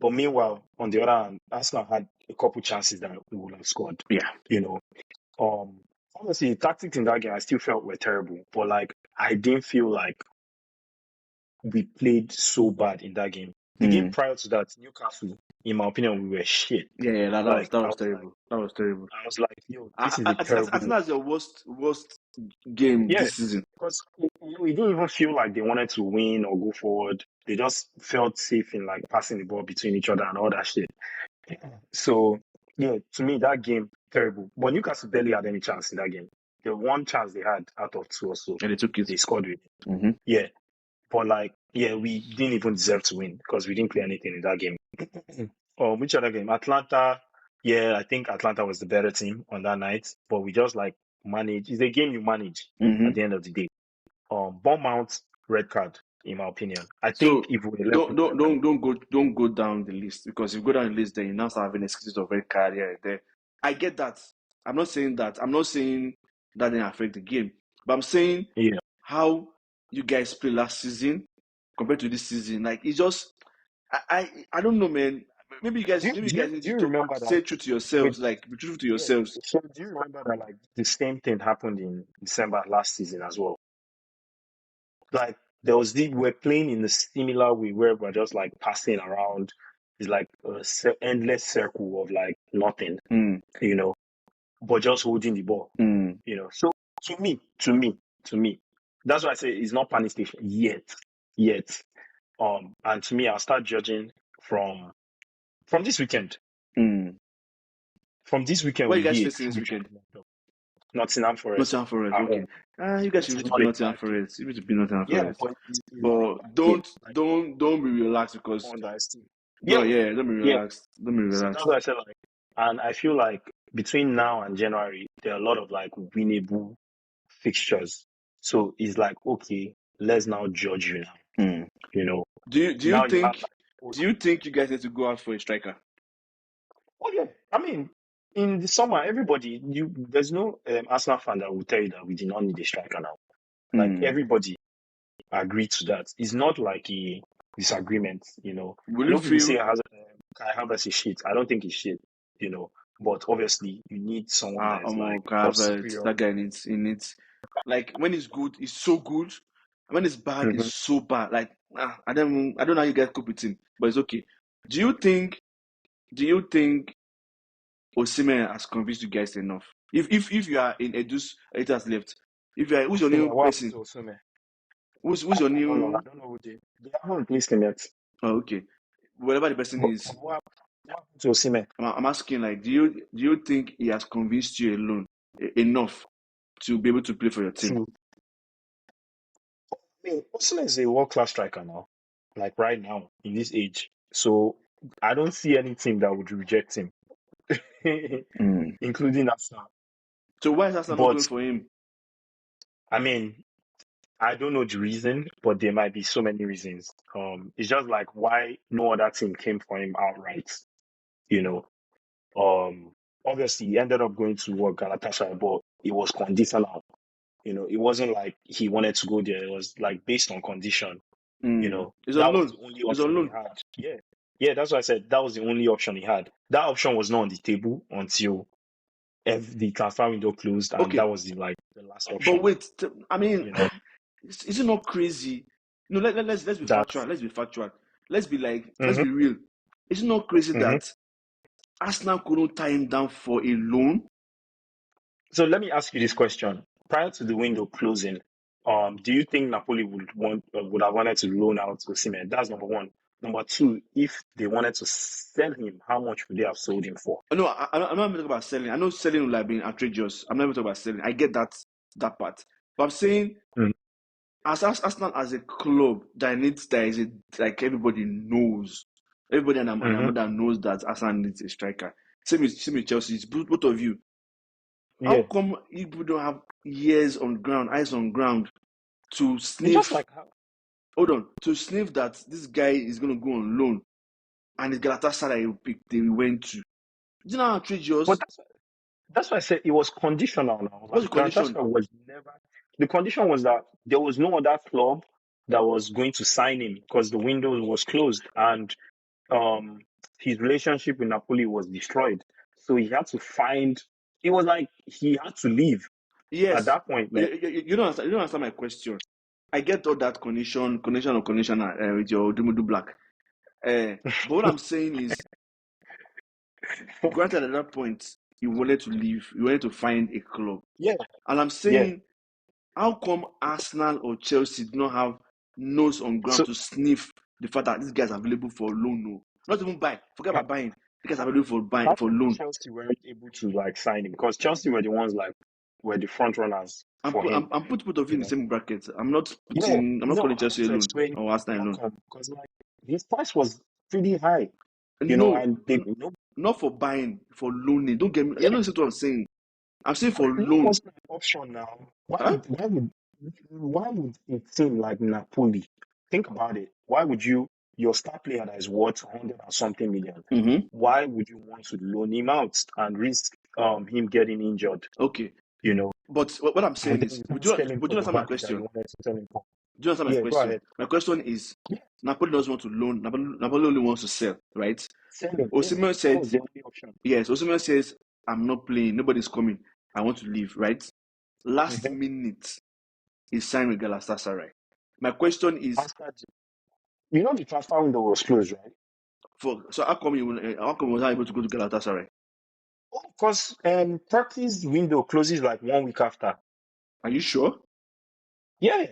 But meanwhile, on the other hand, Arsenal had a couple chances that we would have scored. Honestly, the tactics in that game I still felt were terrible, but like I didn't feel like we played so bad in that game. The game prior to that, Newcastle, in my opinion, we were shit.
That was terrible. That was terrible.
I was like, yo, this is a terrible.
I think that's your worst game this season.
Because we didn't even feel like they wanted to win or go forward. They just felt safe in like passing the ball between each other and all that shit. So yeah, to me that game terrible. But Newcastle barely had any chance in that game. The one chance they had out of two or so,
And they took it.
they scored with.
Mm-hmm.
Yeah, but like yeah, we didn't even deserve to win because we didn't play anything in that game. Which other game? Atlanta. Yeah, I think Atlanta was the better team on that night, but we just like manage. It's a game you manage
Mm-hmm.
at the end of the day. Bournemouth red card, in my opinion. I think
So
if we were left with red card,
don't go down the list, because if you go down the list, then you now start having excuses of red card here and there. I get that. I'm not saying that. I'm not saying that didn't affect the game, but I'm saying
yeah.
how you guys play last season compared to this season. Like it's just I don't know, man. Maybe you guys need
Do
to
you
talk,
remember that?
stay true to yourselves.
Wait,
Like be true to
yeah.
yourselves.
So do you remember that like the same thing happened in December last season as well? Like there was we're playing in a similar way where we're just like passing around. It's like a endless circle of like nothing,
Mm,
you know, but just holding the ball,
mm,
you know. So to me, that's why I say it's not panic station yet. And to me, I'll start judging from this weekend.
mm.
From this weekend
What are
will
you guys
be a
facing this
true
weekend?
challenge. Nottingham Forest
Nottingham Forest.
at
Okay.
home.
You guys
It
should
is
be to
not
be
a
Nottingham
bad game.
Forest. You need to be Nottingham
Yeah,
Forest.
but it's not
But
a bad game. Like
don't be relaxed, because
underestimate.
don't,
Yeah,
yeah, don't be
yeah.
relaxed. Don't be
So that's
relaxed.
why I said like, and I feel like between now and January, there are a lot of like winnable fixtures. So it's like, okay, let's now judge you now.
Mm.
You know,
Do
now you have like,
you think you guys need to go out for a striker?
oh yeah. I mean, in the summer, everybody, there's no Arsenal fan that will tell you that we did not need a striker now. Like
Mm.
everybody agreed to that. It's not like a disagreement, you know.
Will
I
you
know people say
feel
Kai Havertz is shit. I don't think he's shit, you know. But obviously, you need someone that is like of superior.
that guy needs, like when he's good, he's so good. When it's bad, it's
Mhm.
so bad. Like I don't know how you guys cope with him, but it's okay. Do do you think Osimhen has convinced you guys enough? If you are in Edu's Edita's left, if you are, who's your
Osimhen,
new
what happened
person?
to Osimhen?
Who's your
I don't know. I
new?
don't know who they haven't replaced him yet.
Oh, okay. Whatever the person
But
is,
what happened to Osimhen?
I'm asking, like, do you think he has convinced you alone enough to be able to play for your team?
True. I mean, Osimhen is a world class striker now, like right now in this age. So I don't see any team that would reject him,
Mm.
including Arsenal.
So why is Arsenal not going
But
for him?
I mean, I don't know the reason, but there might be so many reasons. It's just like why no other team came for him outright. You know, obviously he ended up going to work Galatasaray, but it was conditional. You know, it wasn't like he wanted to go there. It was like based on condition. You
Mm.
know,
He's
that
on
was
loan.
the only
He's on
option he
loan.
had. Yeah, yeah, that's why I said that was the only option he had. That option was not on the table until the transfer window closed, and that
Okay,
was the last
but
option.
wait. I mean,
You know,
is it not crazy? No, let's be factual.
that's.
Let's be factual. Let's be like, let's
Hmm.
be real. Is it not crazy
Hmm.
that Arsenal couldn't tie him down for a loan?
So let me ask you this question: prior to the window closing, do you think Napoli would have wanted to loan out Osimhen? That's number one. Number two, if they wanted to sell him, how much would they have sold him for?
No, I'm not even talking about selling. I know selling will have been outrageous. I'm not even talking about selling. I get that part. But I'm saying,
Mhm.
as Arsenal as a club that is like everybody knows. Everybody and their
Mhm.
mother knows that Arsenal needs a striker. Same with Chelsea. It's both of you. How
Yeah,
come you don't have eyes on ground to
it's just
sniff?
like how.
Hold on, to sniff that this guy is going to go on loan, and it's Galatasaray they went to. Is it not
But
outrageous?
that's why I said it was conditional now.
What's
Like
the condition?
Galatasaray was never. The condition was that there was no other club that was going to sign him because the window was closed and um his relationship with Napoli was destroyed. So he had to find. It was like he had to leave at
Yes.
that point, man.
You don't understand my question. I get all that condition with your Dumudu Black. But what I'm saying is, granted at that point, you wanted to leave, you wanted to find a club.
Yeah,
And I'm
yeah.
saying, how come Arsenal or Chelsea do not have nose on ground
So
to sniff the fact that this guy is available for loan? No, not even buy. Forget about buying. You guys are ready for buy
How
for
come
loan.
Chelsea weren't able to like sign him? Because Chelsea were the ones like were the front runners for him.
I'm put both of you
You
in the
know.
same bracket. I'm not
Yeah. No,
calling
I want
Chelsea
to
alone
explain
or Arsenal
how
alone.
come because like his price was pretty high. You know,
No,
and they no
not for buying, for loaning. Don't get me. You
yeah,
know what I'm saying. I'm saying for
but loan
loan.
wasn't an option now. Why
Huh?
would a team like Napoli think about it? Why would you your star player that is worth 100 and something million?
Mm-hmm.
Why would you want to loan him out and risk him getting injured?
Okay.
You know,
But what I'm
and
saying
then
is,
you can't sell him
would
for
you
the
understand my
value that you
question?
wanted to sell him for.
Do you understand my
Yeah, go
question?
ahead.
My question is,
Yeah,
Napoli doesn't want to loan. Napoli only wants to sell, right?
sell him. Yeah,
Osimhen
that
said,
was the only option.
yes. Osimhen says, I'm not playing. Nobody's coming. I want to leave, right? Last
Mm-hmm.
minute, he signed with Galatasaray. My question is,
After you know the transfer window was closed, right?
so how come he was not able to go to Galatasaray?
Because practice window closes like 1 week after.
Are you sure?
Yeah,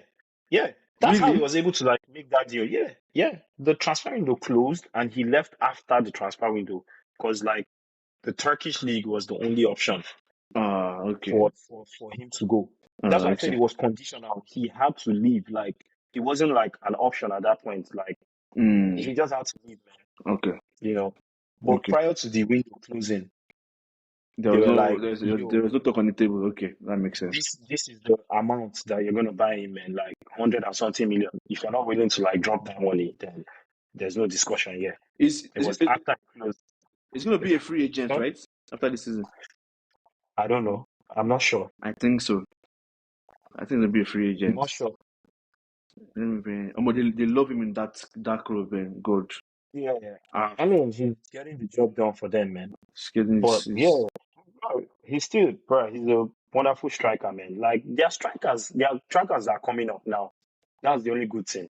yeah. That's how he
Really?
was able to like make that deal. Yeah, yeah. The transfer window closed and he left after the transfer window because like the Turkish league was the only option
Ah, okay.
for him to go. That's why I said
Okay.
it was conditional. He had to leave. Like it wasn't like an option at that point. Like he just had to leave, man.
Okay.
You know. But
Okay.
prior to the window closing,
There
they
was
were
no
like, yo,
there was no talk on the table. Okay, that makes sense.
this is the amount that you're gonna buy him, man, like 100 and something million. If you're not willing to like drop that money, then there's no discussion here.
Is
It
is
was after it closed.
it's going to be a free agent,
Sorry?
right? After this season,
I don't know. I'm not sure.
I think so. I think it'll be a free
I'm
agent.
not sure.
They love him in that club, God.
Yeah, yeah.
Ah,
I mean, he's getting the job done for them, man.
it's getting
But yeah,
it's
bro, he's a wonderful striker, man. Like their strikers are coming up now. That's the only good thing.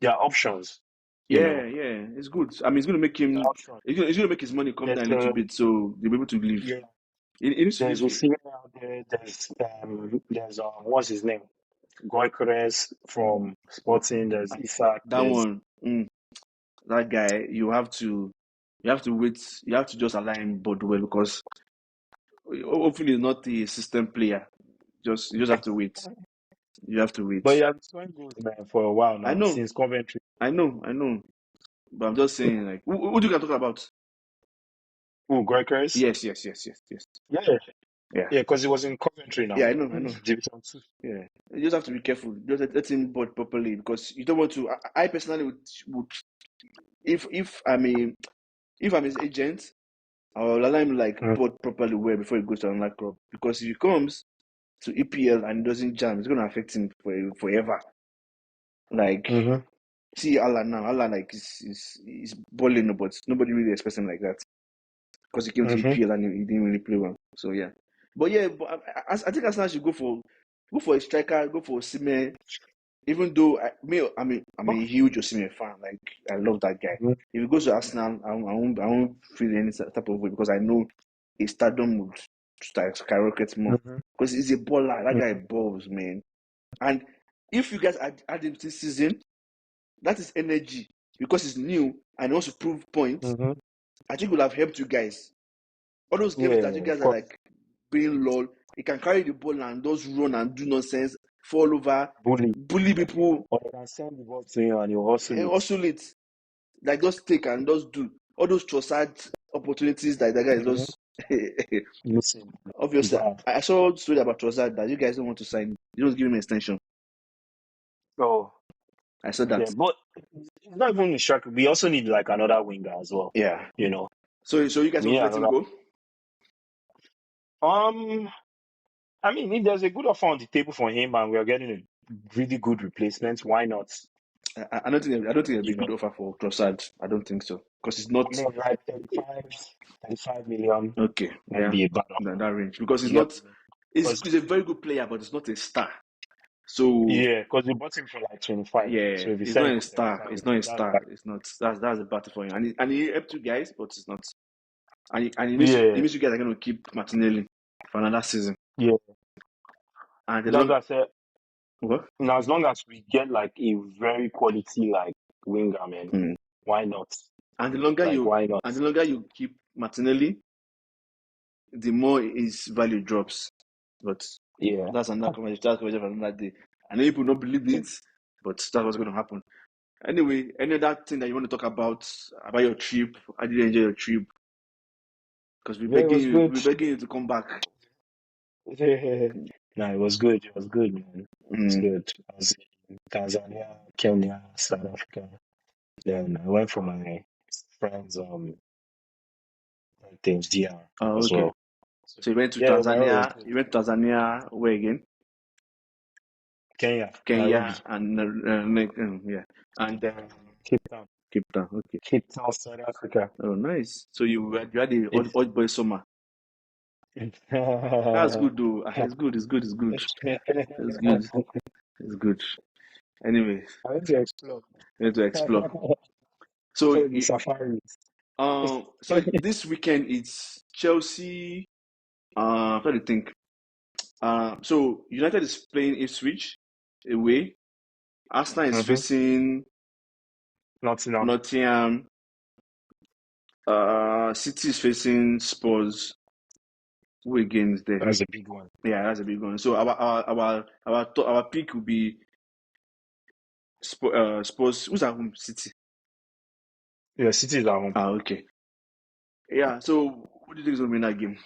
Their options, you know,
yeah, it's good. I mean, it's going to make
their
him.
options.
It's going to make his money come
There's
down a little bit, so they'll be able to leave.
yeah,
It needs to
there's
leave.
Osimhen out there. There's what's his name? Goicones from Sporting. There's Isak.
That
There's
one, that guy, you have to wait. You have to just align board well because hopefully he's not a system player. You just have to wait. You have to wait.
but he has been scoring goals, man, for a while
I
now
know,
since Coventry.
I know. But I'm just saying, like, who do you can talk about?
Oh, Goicones.
Yes.
Yeah,
Yeah,
yeah, because he was in Coventry now.
yeah, I know.
Division 2.
Yeah, you just have to be careful. Just let him board properly because you don't want to. I personally would if I'm his agent, I'll allow him like
Mm.
board properly well before he goes to another club because if he comes to EPL and doesn't jam, it's gonna affect him forever. Like,
Mm-hmm.
see Allah now. Allah like is balling, but nobody really expects him like that because he came to
Mm-hmm.
EPL and he didn't really play well. So yeah, but yeah, I think Arsenal should go for a striker, go for Osimhen. Even though I'm a huge Osimhen fan, like I love that guy.
Mm-hmm.
If he goes to Arsenal, I won't feel any type of way because I know his stardom would start skyrocket more
Mm-hmm.
because he's a baller. That guy balls, man. And if you guys add him this season, that is energy because he's new and he wants to prove points.
Mm-hmm.
I think will have helped you guys. All those games that you
Yeah,
guys
of
are
course.
like being lol, he can carry the ball and just run and do nonsense, fall over,
Bully.
bully people,
Or you can send the ball to him and he'll hustle
and
it.
also it. Like just take and just do all those Trossard opportunities that the guy is
Mm-hmm.
just
Listen, he's
obviously.
bad.
I saw a story about Trossard that you guys don't want to sign. You don't give him an extension.
Oh,
I saw
yeah,
that.
but it's not even a striker. We also need like another winger as well.
Yeah.
You know,
So you guys
we
want
need
to let him
another.
go?
I mean, if there's a good offer on the table for him and we're getting a really good replacement, why not?
I don't think there'll be
You
a
know,
good offer for Trossard. I don't think so because it's
I
not
mean, like 35 million
okay.
won't
Yeah,
be a bad offer.
that range because it's
You get
not.
what I mean?
He's a very good player, but it's not a star. So
Yeah, because we bought him for like 25.
yeah,
So if we
it's
sell
not
him
a
for
star.
35,
It's not a
that's
star.
like,
It's not. That's a battle for him, and he helped you guys, but it's not. And it
yeah,
means you guys are going to keep Martinelli for another season.
yeah.
And the
That's
long
what I said.
what?
Now, as long as we get like a very quality like winger, man,
Mm.
why not?
And
Like, why not?
the longer you keep Martinelli, the more his value drops. But
Yeah.
that's another conversation. That's conversation for another day. I know people don't believe it, but that's what's going to happen. Anyway, any other thing that you want to talk about your trip? How did you enjoy your trip? Because
Yeah, it was good.
we're begging you to come back.
No, it was good. It was good, man. It was
Mm.
good. I was in Tanzania, Kenya, South Africa. Then I went for my friend's things DR
Oh,
as
okay.
well. So
So you went to
yeah, overall it was
Tanzania.
good.
You went to Tanzania. Where again?
Kenya, Nairobi,
Kenya and yeah, and
Cape Town,
Cape Town. Okay.
Cape Town, South Africa.
Oh, nice. So you had the
It's
old boy summer. That's good though. It's good. It's good. It's good. It's good. It's good. Anyway,
I went to explore.
we need to explore. So,
So the safaris.
so this weekend it's Chelsea. I'm trying to think. So United is playing Ipswich away. Arsenal is
Mm-hmm.
facing
Nottingham.
Nottingham. City is facing Spurs. Who again is there?
That's a big one.
Yeah, that's a big one. So our pick will be Spurs. Who's at home? City.
Yeah, City is at home.
Okay. Yeah. So who do you think is gonna win that game?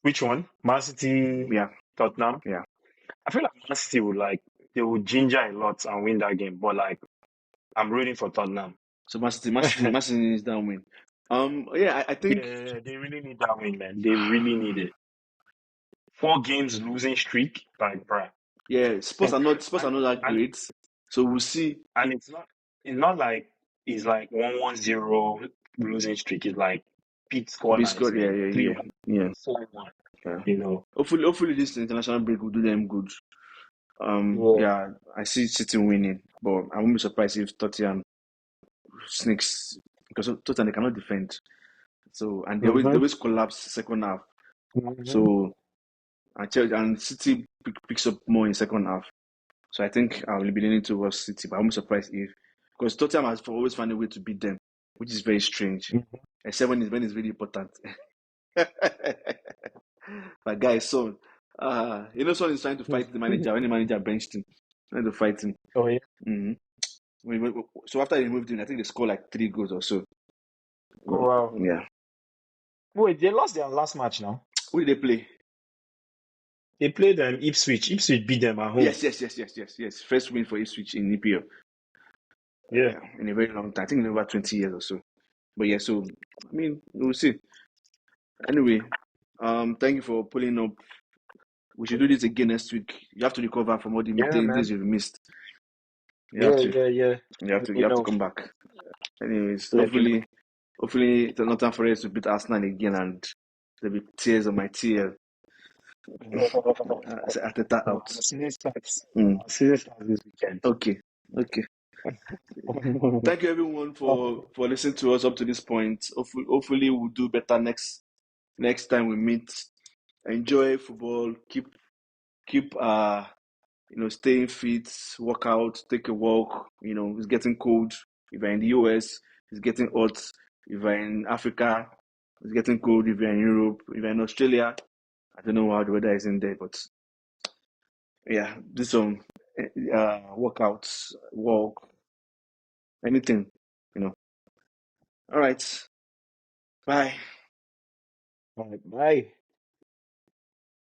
Which one? Man City,
Yeah.
Tottenham.
Yeah.
I feel like Man City would they would ginger a lot and win that game, but I'm rooting for Tottenham.
So Man City needs that win. Yeah, I think
Yeah, they really need that win, man. They really need it. 4 games losing streak, bruh.
yeah, Spurs are
And
not that
and
great. So we'll see.
and it's not like it's like 1-1-0 losing streak. It's like big score
Big
lines,
score, yeah,
man.
yeah, yeah,
3-1,
yeah,
4-1.
yeah.
You know.
Hopefully this international break will do them good.
Yeah.
Yeah, I see City winning, but I won't be surprised if Tottenham sneaks because Tottenham they cannot defend. So and they
Mm-hmm.
always collapse second half.
Mm-hmm.
So and City picks up more in second half. So I think I will be leaning towards City, but I won't be surprised if because Tottenham has always found a way to beat them, which is very strange. Except when it's really important. My guy Son, Son is trying to fight the manager when the manager benched him, trying to fight him.
Oh yeah.
hmm So after he moved in, I think they scored like 3 goals or so.
Oh wow.
Yeah.
Wait, they lost their last match now.
Who did they play?
They played Ipswich. Ipswich beat them at home.
Yes. First win for Ipswich in EPL.
Yeah.
In a very long time. I think in over 20 years or so. But yeah, so I mean, we'll see. Anyway, thank you for pulling up. We should do this again next week. You have to recover from all the
Yeah,
days
man.
you've missed. You have
Yeah,
to.
yeah, yeah.
You
You
have to
know.
come back. Anyways,
Let me know.
hopefully it's not time for us to beat Arsenal again and there'll be tears on my TL. Ateta
Our
out.
season starts.
Mm.
Our season starts this weekend.
Okay. Thank you everyone for listening to us up to this point. Hopefully we'll do better next time we meet. Enjoy football. Keep staying fit, work out, take a walk. It's getting cold. If you're in the US, it's getting hot. If you're in Africa, it's getting cold. If you're in Europe, if you're in Australia, I don't know how the weather is in there, but yeah, do some workouts, walk, anything, you know. All right, bye.
All right, bye.